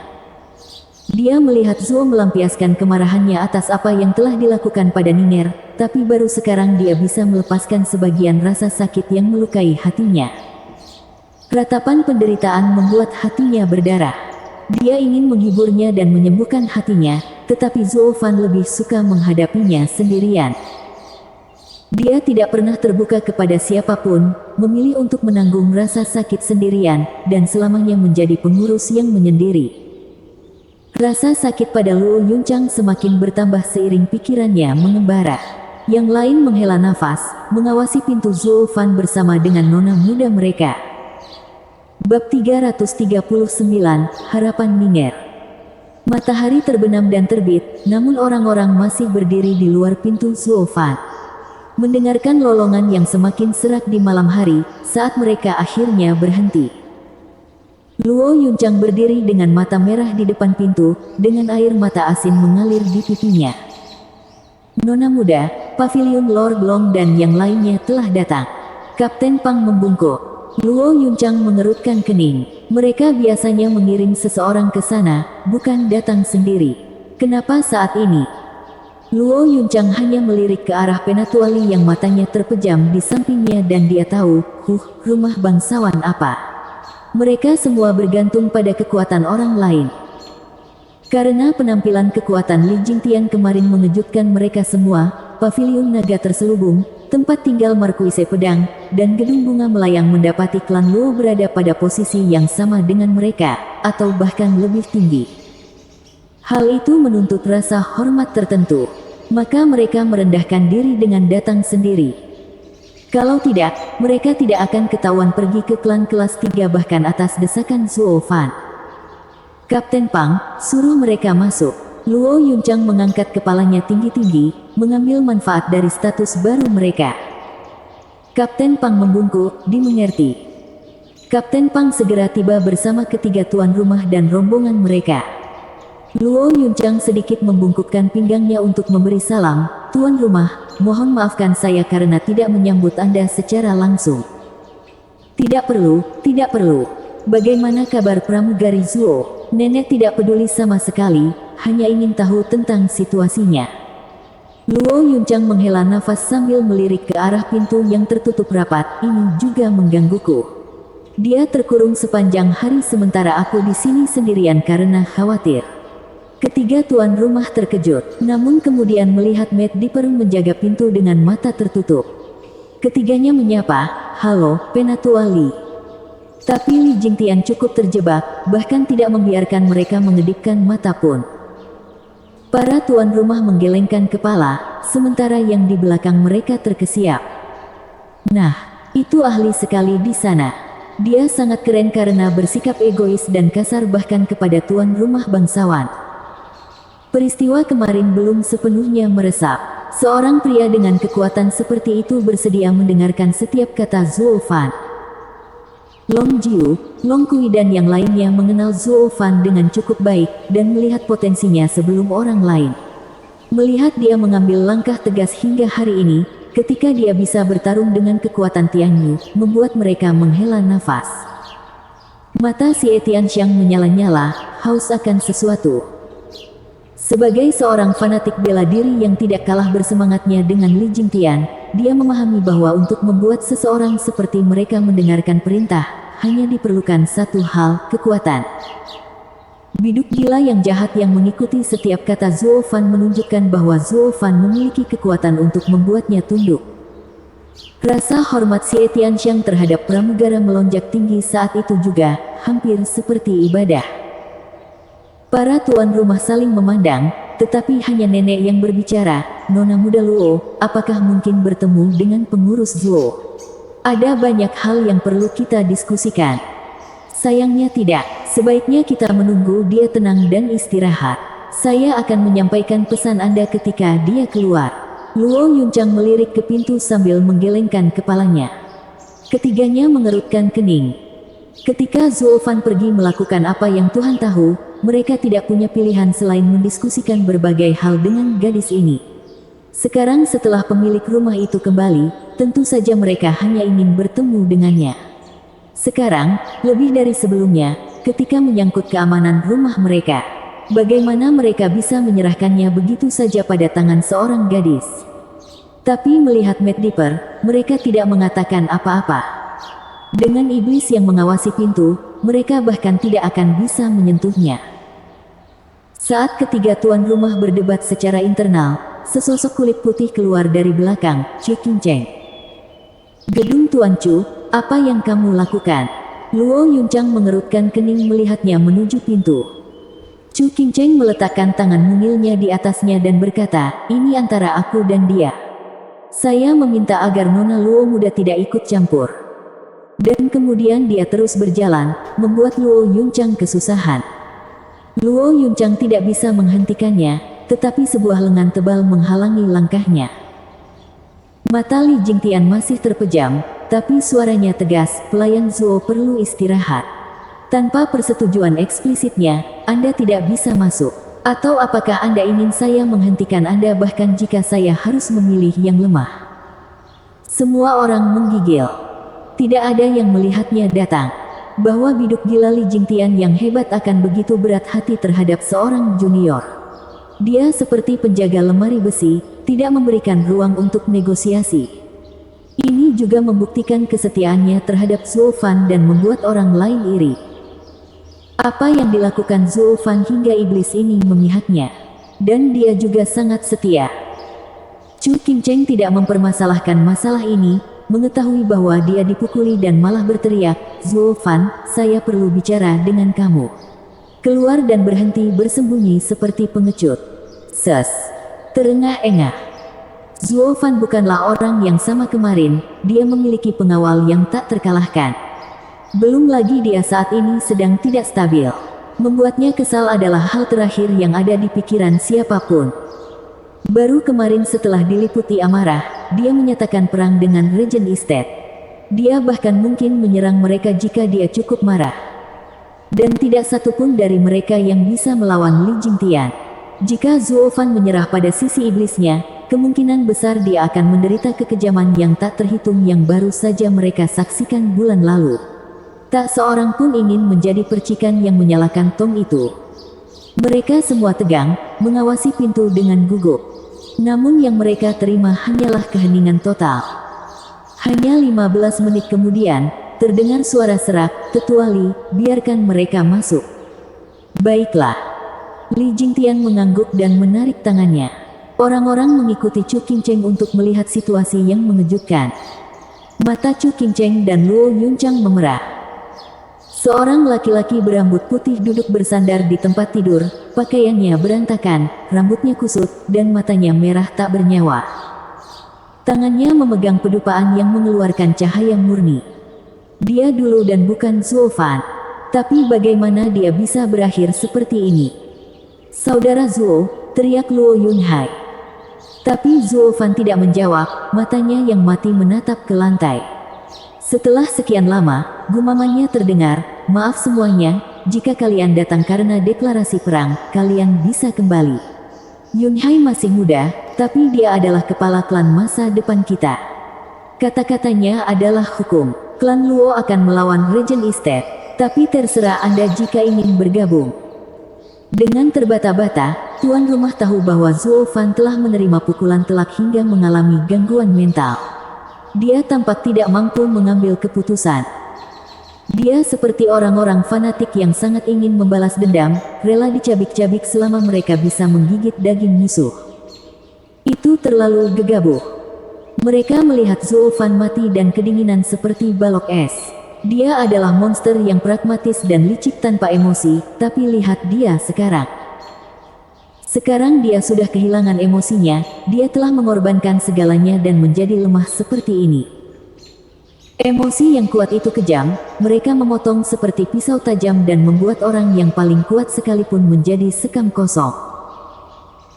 Dia melihat Zhuo melampiaskan kemarahannya atas apa yang telah dilakukan pada Ning'er, tapi baru sekarang dia bisa melepaskan sebagian rasa sakit yang melukai hatinya. Ratapan penderitaan membuat hatinya berdarah. Dia ingin menghiburnya dan menyembuhkan hatinya, tetapi Zhuo Fan lebih suka menghadapinya sendirian. Dia tidak pernah terbuka kepada siapapun, memilih untuk menanggung rasa sakit sendirian, dan selamanya menjadi pengurus yang menyendiri. Rasa sakit pada Luo Yunchang semakin bertambah seiring pikirannya mengembara. Yang lain menghela nafas, mengawasi pintu Zhuo Fan bersama dengan nona muda mereka. Bab 339, Harapan Ning'er. Matahari terbenam dan terbit, namun orang-orang masih berdiri di luar pintu Zhuo Fan. Mendengarkan lolongan yang semakin serak di malam hari, saat mereka akhirnya berhenti. Luo Yunchang berdiri dengan mata merah di depan pintu, dengan air mata asin mengalir di pipinya. "Nona muda, Pavilion Lord Long dan yang lainnya telah datang." Kapten Pang membungkuk. Luo Yunchang mengerutkan kening. Mereka biasanya mengirim seseorang ke sana, bukan datang sendiri. Kenapa saat ini? Luo Yunchang hanya melirik ke arah Penatuali yang matanya terpejam di sampingnya dan dia tahu, rumah bangsawan apa? Mereka semua bergantung pada kekuatan orang lain. Karena penampilan kekuatan Li Jingtian kemarin mengejutkan mereka semua, pavilion naga terselubung, tempat tinggal Markuise Pedang, dan gedung bunga melayang mendapati klan Luo berada pada posisi yang sama dengan mereka, atau bahkan lebih tinggi. Hal itu menuntut rasa hormat tertentu. Maka mereka merendahkan diri dengan datang sendiri. Kalau tidak, mereka tidak akan ketahuan pergi ke klan kelas 3 bahkan atas desakan Zhuo Fan. "Kapten Pang, suruh mereka masuk." Luo Yunchang mengangkat kepalanya tinggi-tinggi, mengambil manfaat dari status baru mereka. Kapten Pang membungkuk, dimengerti. Kapten Pang segera tiba bersama ketiga tuan rumah dan rombongan mereka. Luo Yunchang sedikit membungkukkan pinggangnya untuk memberi salam. "Tuan rumah, mohon maafkan saya karena tidak menyambut Anda secara langsung." Tidak perlu, tidak perlu. Bagaimana kabar pramugari Zhuo?" Nenek tidak peduli sama sekali, hanya ingin tahu tentang situasinya. Luo Yunchang menghela nafas sambil melirik ke arah pintu yang tertutup rapat. Ini juga menggangguku. Dia terkurung sepanjang hari sementara aku di sini sendirian karena khawatir. Ketiga tuan rumah terkejut, namun kemudian melihat Matt Dipper menjaga pintu dengan mata tertutup. Ketiganya menyapa, "Halo, Penatua Li." Tapi Li Jingtian cukup terjebak, bahkan tidak membiarkan mereka mengedipkan mata pun. Para tuan rumah menggelengkan kepala, sementara yang di belakang mereka terkesiap. Nah, itu ahli sekali di sana. Dia sangat keren karena bersikap egois dan kasar bahkan kepada tuan rumah bangsawan. Peristiwa kemarin belum sepenuhnya meresap. Seorang pria dengan kekuatan seperti itu bersedia mendengarkan setiap kata Zuo Fan. Long Jiu, Long Kui dan yang lainnya mengenal Zuo Fan dengan cukup baik dan melihat potensinya sebelum orang lain. Melihat dia mengambil langkah tegas hingga hari ini, ketika dia bisa bertarung dengan kekuatan Tian Yu, membuat mereka menghela nafas. Mata Xie Tianxiang menyala-nyala, haus akan sesuatu. Sebagai seorang fanatik bela diri yang tidak kalah bersemangatnya dengan Li Jingtian, dia memahami bahwa untuk membuat seseorang seperti mereka mendengarkan perintah, hanya diperlukan satu hal, kekuatan. Biduk gila yang jahat yang mengikuti setiap kata Zuo Fan menunjukkan bahwa Zuo Fan memiliki kekuatan untuk membuatnya tunduk. Rasa hormat Xie Tianxiang terhadap pramugara melonjak tinggi saat itu juga, hampir seperti ibadah. Para tuan rumah saling memandang, tetapi hanya nenek yang berbicara, "Nona muda Luo, apakah mungkin bertemu dengan pengurus Zuo? Ada banyak hal yang perlu kita diskusikan." "Sayangnya tidak, sebaiknya kita menunggu dia tenang dan istirahat. Saya akan menyampaikan pesan Anda ketika dia keluar." Luo Yunchang melirik ke pintu sambil menggelengkan kepalanya. Ketiganya mengerutkan kening. Ketika Zuo Fan pergi melakukan apa yang Tuhan tahu, mereka tidak punya pilihan selain mendiskusikan berbagai hal dengan gadis ini. Sekarang setelah pemilik rumah itu kembali, tentu saja mereka hanya ingin bertemu dengannya. Sekarang, lebih dari sebelumnya, ketika menyangkut keamanan rumah mereka, bagaimana mereka bisa menyerahkannya begitu saja pada tangan seorang gadis? Tapi melihat Matt Dipper, mereka tidak mengatakan apa-apa. Dengan iblis yang mengawasi pintu, mereka bahkan tidak akan bisa menyentuhnya. Saat ketiga tuan rumah berdebat secara internal, sesosok kulit putih keluar dari belakang, Chu Qingcheng. "Gedung Tuan Chu, apa yang kamu lakukan?" Luo Yunchang mengerutkan kening melihatnya menuju pintu. Chu Qingcheng meletakkan tangan mungilnya di atasnya dan berkata, "Ini antara aku dan dia. Saya meminta agar Nona Luo muda tidak ikut campur." Dan kemudian dia terus berjalan, membuat Luo Yunchang kesusahan. Luo Yunchang tidak bisa menghentikannya, tetapi sebuah lengan tebal menghalangi langkahnya. Mata Li Jingtian masih terpejam, tapi suaranya tegas, "Pelayan Zuo perlu istirahat. Tanpa persetujuan eksplisitnya, Anda tidak bisa masuk. Atau apakah Anda ingin saya menghentikan Anda bahkan jika saya harus memilih yang lemah?" Semua orang menggigil. Tidak ada yang melihatnya datang. Bahwa biduk gila Li Jingtian yang hebat akan begitu berat hati terhadap seorang junior. Dia seperti penjaga lemari besi, tidak memberikan ruang untuk negosiasi. Ini juga membuktikan kesetiaannya terhadap Zuo Fan dan membuat orang lain iri. Apa yang dilakukan Zuo Fan hingga iblis ini memihaknya. Dan dia juga sangat setia. Chu Qingcheng tidak mempermasalahkan masalah ini, mengetahui bahwa dia dipukuli dan malah berteriak, "Zuo Fan, saya perlu bicara dengan kamu." Keluar dan berhenti bersembunyi seperti pengecut. Ses. Terengah-engah. Zuo Fan bukanlah orang yang sama kemarin, dia memiliki pengawal yang tak terkalahkan. Belum lagi dia saat ini sedang tidak stabil. Membuatnya kesal adalah hal terakhir yang ada di pikiran siapapun. Baru kemarin setelah diliputi amarah, dia menyatakan perang dengan Regent Estate. Dia bahkan mungkin menyerang mereka jika dia cukup marah. Dan tidak satupun dari mereka yang bisa melawan Li Jingtian. Jika Zuo Fan menyerah pada sisi iblisnya, kemungkinan besar dia akan menderita kekejaman yang tak terhitung yang baru saja mereka saksikan bulan lalu. Tak seorang pun ingin menjadi percikan yang menyalakan tong itu. Mereka semua tegang, mengawasi pintu dengan gugup. Namun yang mereka terima hanyalah keheningan total. Hanya 15 menit kemudian, terdengar suara serak, "Tetua Li, biarkan mereka masuk." "Baiklah." Li Jingtian mengangguk dan menarik tangannya. Orang-orang mengikuti Chu Qingcheng untuk melihat situasi yang mengejutkan. Mata Chu Qingcheng dan Luo Yunchang memerah. Seorang laki-laki berambut putih duduk bersandar di tempat tidur, pakaiannya berantakan, rambutnya kusut, dan matanya merah tak bernyawa. Tangannya memegang pedupaan yang mengeluarkan cahaya murni. Dia dulu dan bukan Zuo Fan. Tapi bagaimana dia bisa berakhir seperti ini? "Saudara Zuo," teriak Luo Yunhai. Tapi Zuo Fan tidak menjawab, matanya yang mati menatap ke lantai. Setelah sekian lama, gumamannya terdengar, "Maaf semuanya, jika kalian datang karena deklarasi perang, kalian bisa kembali. Yunhai masih muda, tapi dia adalah kepala klan masa depan kita. Kata-katanya adalah hukum. Klan Luo akan melawan Regent Estate, tapi terserah Anda jika ingin bergabung." Dengan terbata-bata, tuan rumah tahu bahwa Zuo Fan telah menerima pukulan telak hingga mengalami gangguan mental. Dia tampak tidak mampu mengambil keputusan. Dia seperti orang-orang fanatik yang sangat ingin membalas dendam, rela dicabik-cabik selama mereka bisa menggigit daging musuh. Itu terlalu gegabah. Mereka melihat Zuo Fan mati dan kedinginan seperti balok es. Dia adalah monster yang pragmatis dan licik tanpa emosi, tapi lihat dia sekarang. Sekarang dia sudah kehilangan emosinya, dia telah mengorbankan segalanya dan menjadi lemah seperti ini. Emosi yang kuat itu kejam, mereka memotong seperti pisau tajam dan membuat orang yang paling kuat sekalipun menjadi sekam kosong.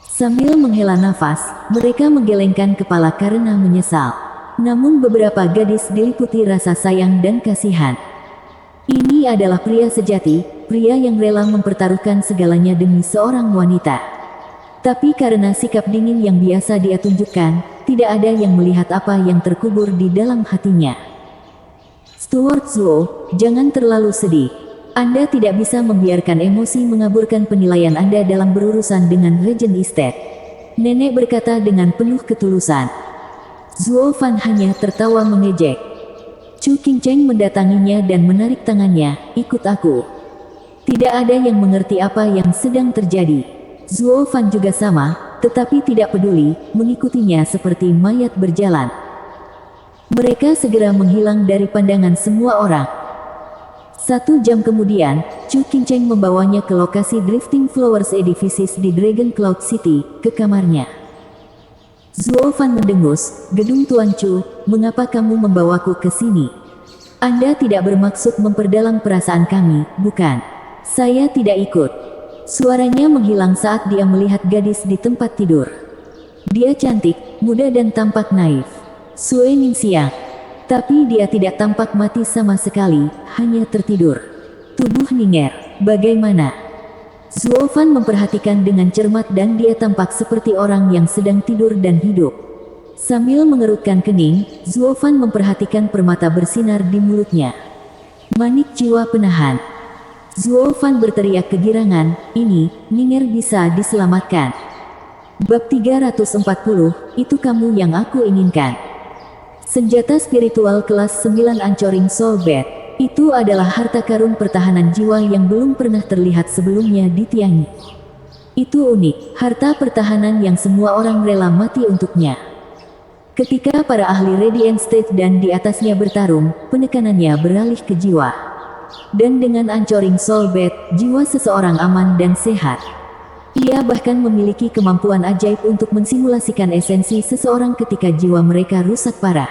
Sambil menghela nafas, mereka menggelengkan kepala karena menyesal. Namun beberapa gadis diliputi rasa sayang dan kasihan. Ini adalah pria sejati, pria yang rela mempertaruhkan segalanya demi seorang wanita. Tapi karena sikap dingin yang biasa dia tunjukkan, tidak ada yang melihat apa yang terkubur di dalam hatinya. "Steward Zuo, jangan terlalu sedih. Anda tidak bisa membiarkan emosi mengaburkan penilaian Anda dalam berurusan dengan Regent Estate," nenek berkata dengan penuh ketulusan. Zuo Fan hanya tertawa mengejek. Chu Qingcheng mendatanginya dan menarik tangannya, "Ikut aku." Tidak ada yang mengerti apa yang sedang terjadi. Zuo Fan juga sama, tetapi tidak peduli, mengikutinya seperti mayat berjalan. Mereka segera menghilang dari pandangan semua orang. 1 jam kemudian, Chu Qingcheng membawanya ke lokasi Drifting Flowers Edifices di Dragon Cloud City, ke kamarnya. Zuo Fan mendengus, "Gedung Tuan Chu, mengapa kamu membawaku ke sini? Anda tidak bermaksud memperdalam perasaan kami, bukan?" "Saya tidak ikut." Suaranya menghilang saat dia melihat gadis di tempat tidur. Dia cantik, muda dan tampak naif. Sue Ningxiang. Tapi dia tidak tampak mati sama sekali, hanya tertidur. Tubuh Ninger, bagaimana? Zuo Fan memperhatikan dengan cermat dan dia tampak seperti orang yang sedang tidur dan hidup. Sambil mengerutkan kening, Zuo Fan memperhatikan permata bersinar di mulutnya. "Manik jiwa penahan." Zuo Fan berteriak kegirangan, "Ini, Ninger bisa diselamatkan." Bab 340, "Itu kamu yang aku inginkan." Senjata spiritual kelas 9 Anchoring Soul Bat. Itu adalah harta karun pertahanan jiwa yang belum pernah terlihat sebelumnya di Tianyi. Itu unik, harta pertahanan yang semua orang rela mati untuknya. Ketika para ahli Radiant State dan di atasnya bertarung, penekanannya beralih ke jiwa. Dan dengan Anchoring Soul Bat, jiwa seseorang aman dan sehat. Ia bahkan memiliki kemampuan ajaib untuk mensimulasikan esensi seseorang ketika jiwa mereka rusak parah.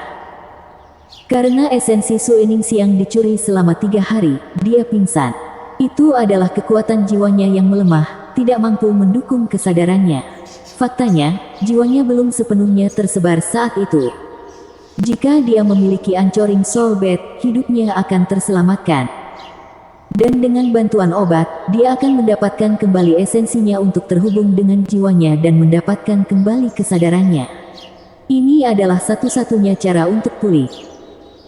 Karena esensi Sue Ningxiang dicuri selama 3 hari, dia pingsan. Itu adalah kekuatan jiwanya yang melemah, tidak mampu mendukung kesadarannya. Faktanya, jiwanya belum sepenuhnya tersebar saat itu. Jika dia memiliki Anchoring Soul Bat, hidupnya akan terselamatkan. Dan dengan bantuan obat, dia akan mendapatkan kembali esensinya untuk terhubung dengan jiwanya dan mendapatkan kembali kesadarannya. Ini adalah satu-satunya cara untuk pulih.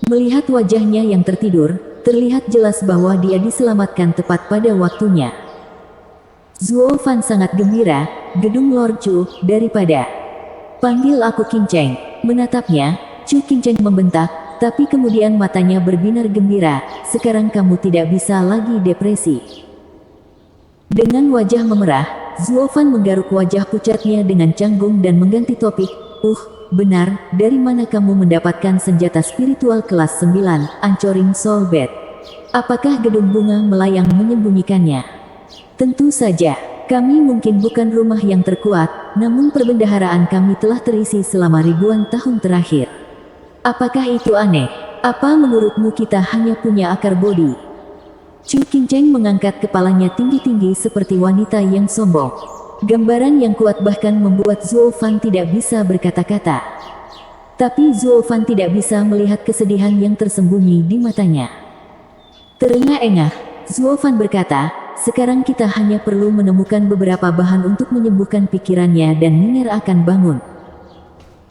Melihat wajahnya yang tertidur, terlihat jelas bahwa dia diselamatkan tepat pada waktunya. Zuo Fan sangat gembira, "Gedung Lord Chu, daripada Panggil aku Kinceng. Menatapnya, Chu Kinceng membentak, tapi kemudian matanya berbinar gembira. Sekarang kamu tidak bisa lagi depresi. Dengan wajah memerah, Zuo Fan menggaruk wajah pucatnya dengan canggung dan mengganti topik. Benar, dari mana kamu mendapatkan senjata spiritual kelas 9, Anchoring Soul Bed? Apakah gedung bunga melayang menyembunyikannya? Tentu saja. Kami mungkin bukan rumah yang terkuat, namun perbendaharaan kami telah terisi selama ribuan tahun terakhir. Apakah itu aneh? Apa menurutmu kita hanya punya akar bodi? Chu Kinceng mengangkat kepalanya tinggi-tinggi seperti wanita yang sombong. Gambaran yang kuat bahkan membuat Zuo Fan tidak bisa berkata-kata. Tapi Zuo Fan tidak bisa melihat kesedihan yang tersembunyi di matanya. Terengah-engah, Zuo Fan berkata, sekarang kita hanya perlu menemukan beberapa bahan untuk menyembuhkan pikirannya dan Ning'er akan bangun.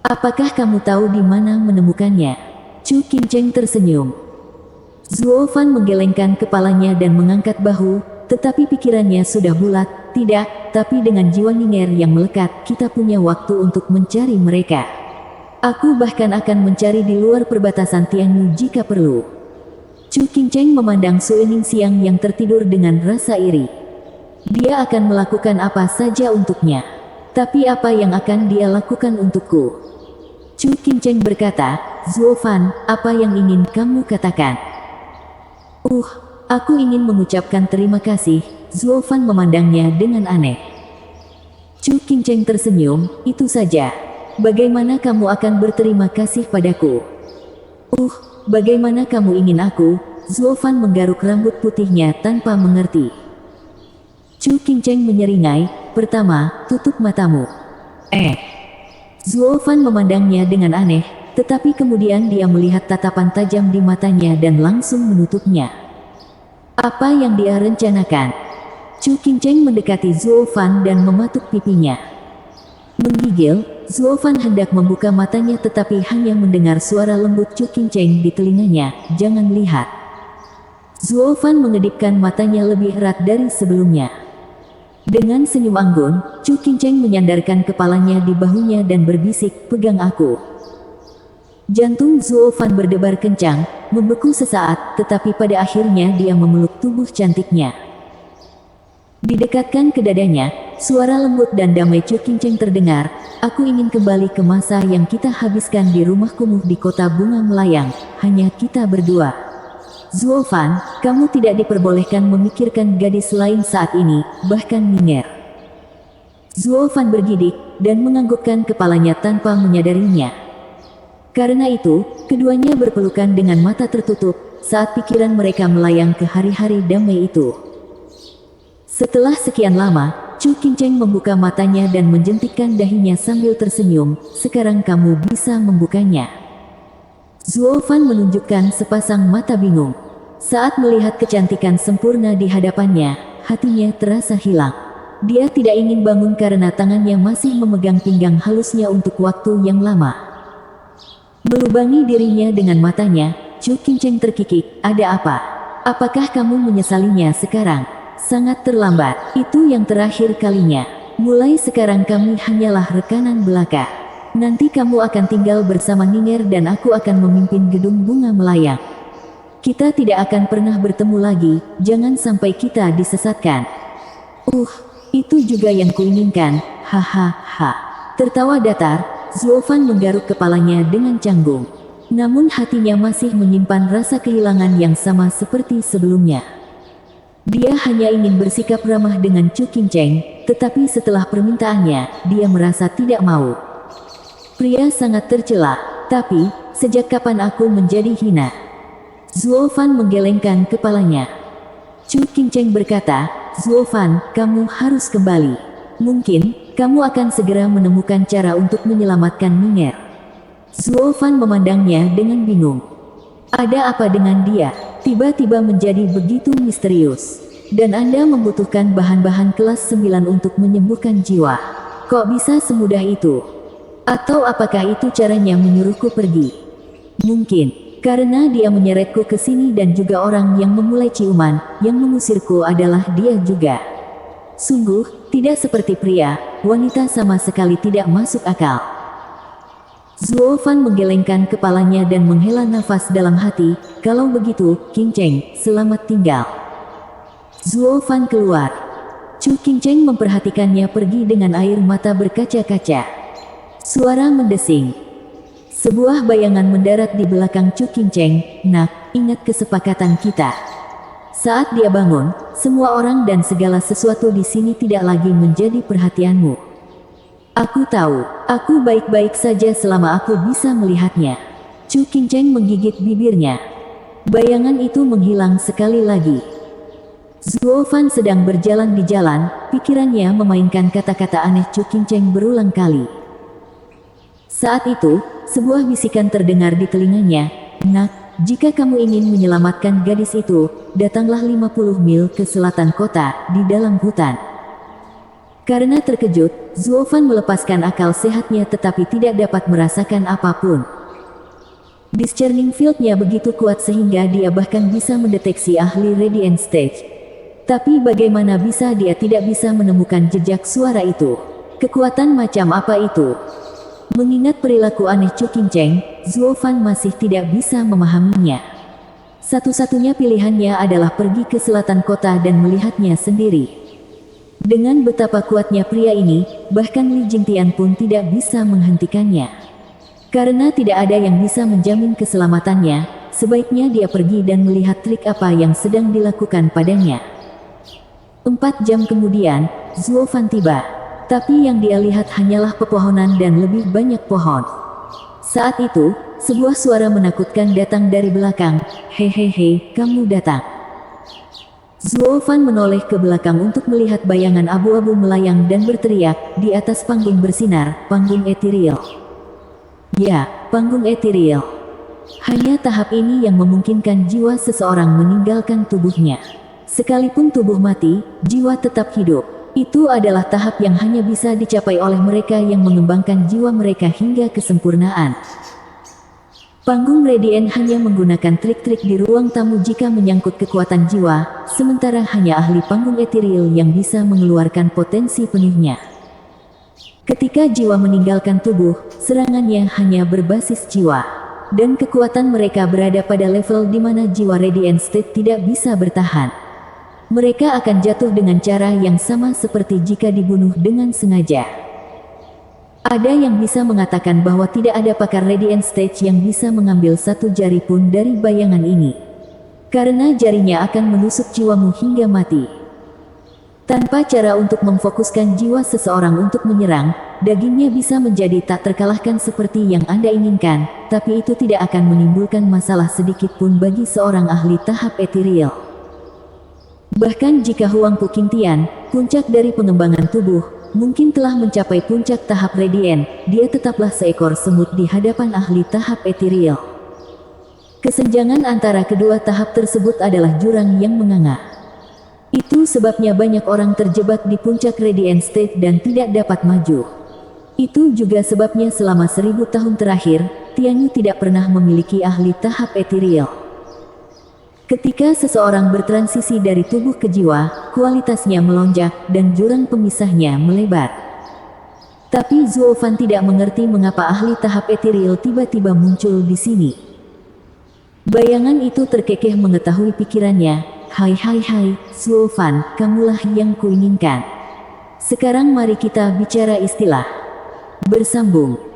Apakah kamu tahu di mana menemukannya? Chu Kinceng tersenyum. Zuo Fan menggelengkan kepalanya dan mengangkat bahu, tetapi pikirannya sudah bulat. Tidak, tapi dengan jiwa Ning'er yang melekat, kita punya waktu untuk mencari mereka. Aku bahkan akan mencari di luar perbatasan Tianyu jika perlu. Chu Kinceng memandang Sue Ningsiang yang tertidur dengan rasa iri. Dia akan melakukan apa saja untuknya. Tapi apa yang akan dia lakukan untukku? Chu Kinceng berkata, Zuo Fan, apa yang ingin kamu katakan? Aku ingin mengucapkan terima kasih. Zuo Fan memandangnya dengan aneh. Chu Kinceng tersenyum, itu saja. Bagaimana kamu akan berterima kasih padaku? Bagaimana kamu ingin aku? Zuo Fan menggaruk rambut putihnya tanpa mengerti. Chu Kinceng menyeringai, pertama, tutup matamu. Zuo Fan memandangnya dengan aneh, tetapi kemudian dia melihat tatapan tajam di matanya dan langsung menutupnya. Apa yang dia rencanakan? Chu Kinceng mendekati Zuo Fan dan mematuk pipinya. Menggigil, Zuo Fan hendak membuka matanya tetapi hanya mendengar suara lembut Chu Kinceng di telinganya, jangan lihat. Zuo Fan mengedipkan matanya lebih erat dari sebelumnya. Dengan senyum anggun, Chu Kinceng menyandarkan kepalanya di bahunya dan berbisik, pegang aku. Jantung Zuo Fan berdebar kencang, membeku sesaat, tetapi pada akhirnya dia memeluk tubuh cantiknya. Didekatkan ke dadanya, suara lembut dan damai Chu Kinceng terdengar, aku ingin kembali ke masa yang kita habiskan di rumah kumuh di kota bunga melayang, hanya kita berdua. Zuo Fan, kamu tidak diperbolehkan memikirkan gadis lain saat ini, bahkan Ning'er. Zuo Fan bergidik, dan menganggukkan kepalanya tanpa menyadarinya. Karena itu, keduanya berpelukan dengan mata tertutup, saat pikiran mereka melayang ke hari-hari damai itu. Setelah sekian lama, Chu Kinceng membuka matanya dan menjentikkan dahinya sambil tersenyum, sekarang kamu bisa membukanya. Zuo Fan menunjukkan sepasang mata bingung. Saat melihat kecantikan sempurna di hadapannya, hatinya terasa hilang. Dia tidak ingin bangun karena tangannya masih memegang pinggang halusnya untuk waktu yang lama. Melubangi dirinya dengan matanya, Chu Kinceng terkikik, ada apa? Apakah kamu menyesalinya sekarang? Sangat terlambat, itu yang terakhir kalinya. Mulai sekarang kami hanyalah rekanan belaka. Nanti kamu akan tinggal bersama Ning'er dan aku akan memimpin gedung bunga melayang. Kita tidak akan pernah bertemu lagi, jangan sampai kita disesatkan. Itu juga yang kuinginkan, hahaha. Tertawa datar, Zuo Fan menggaruk kepalanya dengan canggung. Namun hatinya masih menyimpan rasa kehilangan yang sama seperti sebelumnya. Dia hanya ingin bersikap ramah dengan Chu Kinceng, tetapi setelah permintaannya, dia merasa tidak mau. Pria sangat tercela, tapi, sejak kapan aku menjadi hina? Zuo Fan menggelengkan kepalanya. Chu Kinceng berkata, Zuo Fan, kamu harus kembali. Mungkin, kamu akan segera menemukan cara untuk menyelamatkan Ning'er. Zuo Fan memandangnya dengan bingung. Ada apa dengan dia? Tiba-tiba menjadi begitu misterius. Dan Anda membutuhkan bahan-bahan kelas 9 untuk menyembuhkan jiwa. Kok bisa semudah itu? Atau apakah itu caranya menyuruhku pergi? Mungkin, karena dia menyeretku ke sini dan juga orang yang memulai ciuman, yang mengusirku adalah dia juga. Sungguh, tidak seperti pria, wanita sama sekali tidak masuk akal. Zuo Fan menggelengkan kepalanya dan menghela nafas dalam hati, kalau begitu, Qing Cheng, selamat tinggal. Zuo Fan keluar. Chu Qing Cheng memperhatikannya pergi dengan air mata berkaca-kaca. Suara mendesing. Sebuah bayangan mendarat di belakang Chu Qing Cheng. Nak, ingat kesepakatan kita. Saat dia bangun, semua orang dan segala sesuatu di sini tidak lagi menjadi perhatianmu. Aku tahu, aku baik-baik saja selama aku bisa melihatnya. Chu Qing Cheng menggigit bibirnya. Bayangan itu menghilang sekali lagi. Zuo Fan sedang berjalan di jalan, pikirannya memainkan kata-kata aneh Chu Qing Cheng berulang kali. Saat itu, sebuah bisikan terdengar di telinganya, "Nak, jika kamu ingin menyelamatkan gadis itu, datanglah 50 mil ke selatan kota, di dalam hutan." Karena terkejut, Zuo Fan melepaskan akal sehatnya tetapi tidak dapat merasakan apapun. Discerning field-nya begitu kuat sehingga dia bahkan bisa mendeteksi ahli Radiant Stage. Tapi bagaimana bisa dia tidak bisa menemukan jejak suara itu? Kekuatan macam apa itu? Mengingat perilaku aneh Chu Qing Cheng, Zuo Fan masih tidak bisa memahaminya. Satu-satunya pilihannya adalah pergi ke selatan kota dan melihatnya sendiri. Dengan betapa kuatnya pria ini, bahkan Li Jingtian pun tidak bisa menghentikannya. Karena tidak ada yang bisa menjamin keselamatannya, sebaiknya dia pergi dan melihat trik apa yang sedang dilakukan padanya. 4 jam kemudian, Zuo Fan tiba. Tapi yang dia lihat hanyalah pepohonan dan lebih banyak pohon. Saat itu, sebuah suara menakutkan datang dari belakang, "Hehehe, kamu datang." Zuo Fan menoleh ke belakang untuk melihat bayangan abu-abu melayang dan berteriak, di atas panggung bersinar, panggung etiril. Ya, panggung etiril. Hanya tahap ini yang memungkinkan jiwa seseorang meninggalkan tubuhnya. Sekalipun tubuh mati, jiwa tetap hidup. Itu adalah tahap yang hanya bisa dicapai oleh mereka yang mengembangkan jiwa mereka hingga kesempurnaan. Panggung Radiant hanya menggunakan trik-trik di ruang tamu jika menyangkut kekuatan jiwa, sementara hanya ahli panggung etiril yang bisa mengeluarkan potensi penuhnya. Ketika jiwa meninggalkan tubuh, serangannya hanya berbasis jiwa. Dan kekuatan mereka berada pada level di mana jiwa Radiant State tidak bisa bertahan. Mereka akan jatuh dengan cara yang sama seperti jika dibunuh dengan sengaja. Ada yang bisa mengatakan bahwa tidak ada pakar Radiant Stage yang bisa mengambil satu jari pun dari bayangan ini. Karena jarinya akan menusuk jiwamu hingga mati. Tanpa cara untuk memfokuskan jiwa seseorang untuk menyerang, dagingnya bisa menjadi tak terkalahkan seperti yang Anda inginkan, tapi itu tidak akan menimbulkan masalah sedikit pun bagi seorang ahli tahap etiril. Bahkan jika Huang Pu Qingtian, puncak dari pengembangan tubuh, mungkin telah mencapai puncak tahap Radiant, dia tetaplah seekor semut di hadapan ahli tahap etiril. Kesenjangan antara kedua tahap tersebut adalah jurang yang menganga. Itu sebabnya banyak orang terjebak di puncak Radiant State dan tidak dapat maju. Itu juga sebabnya selama 1000 tahun terakhir, Tianyu tidak pernah memiliki ahli tahap etiril. Ketika seseorang bertransisi dari tubuh ke jiwa, kualitasnya melonjak dan jurang pemisahnya melebar. Tapi Zuo Fan tidak mengerti mengapa ahli tahap etiril tiba-tiba muncul di sini. Bayangan itu terkekeh mengetahui pikirannya, "Hai, Zuo Fan, kamulah yang kuinginkan. Sekarang mari kita bicara istilah." Bersambung.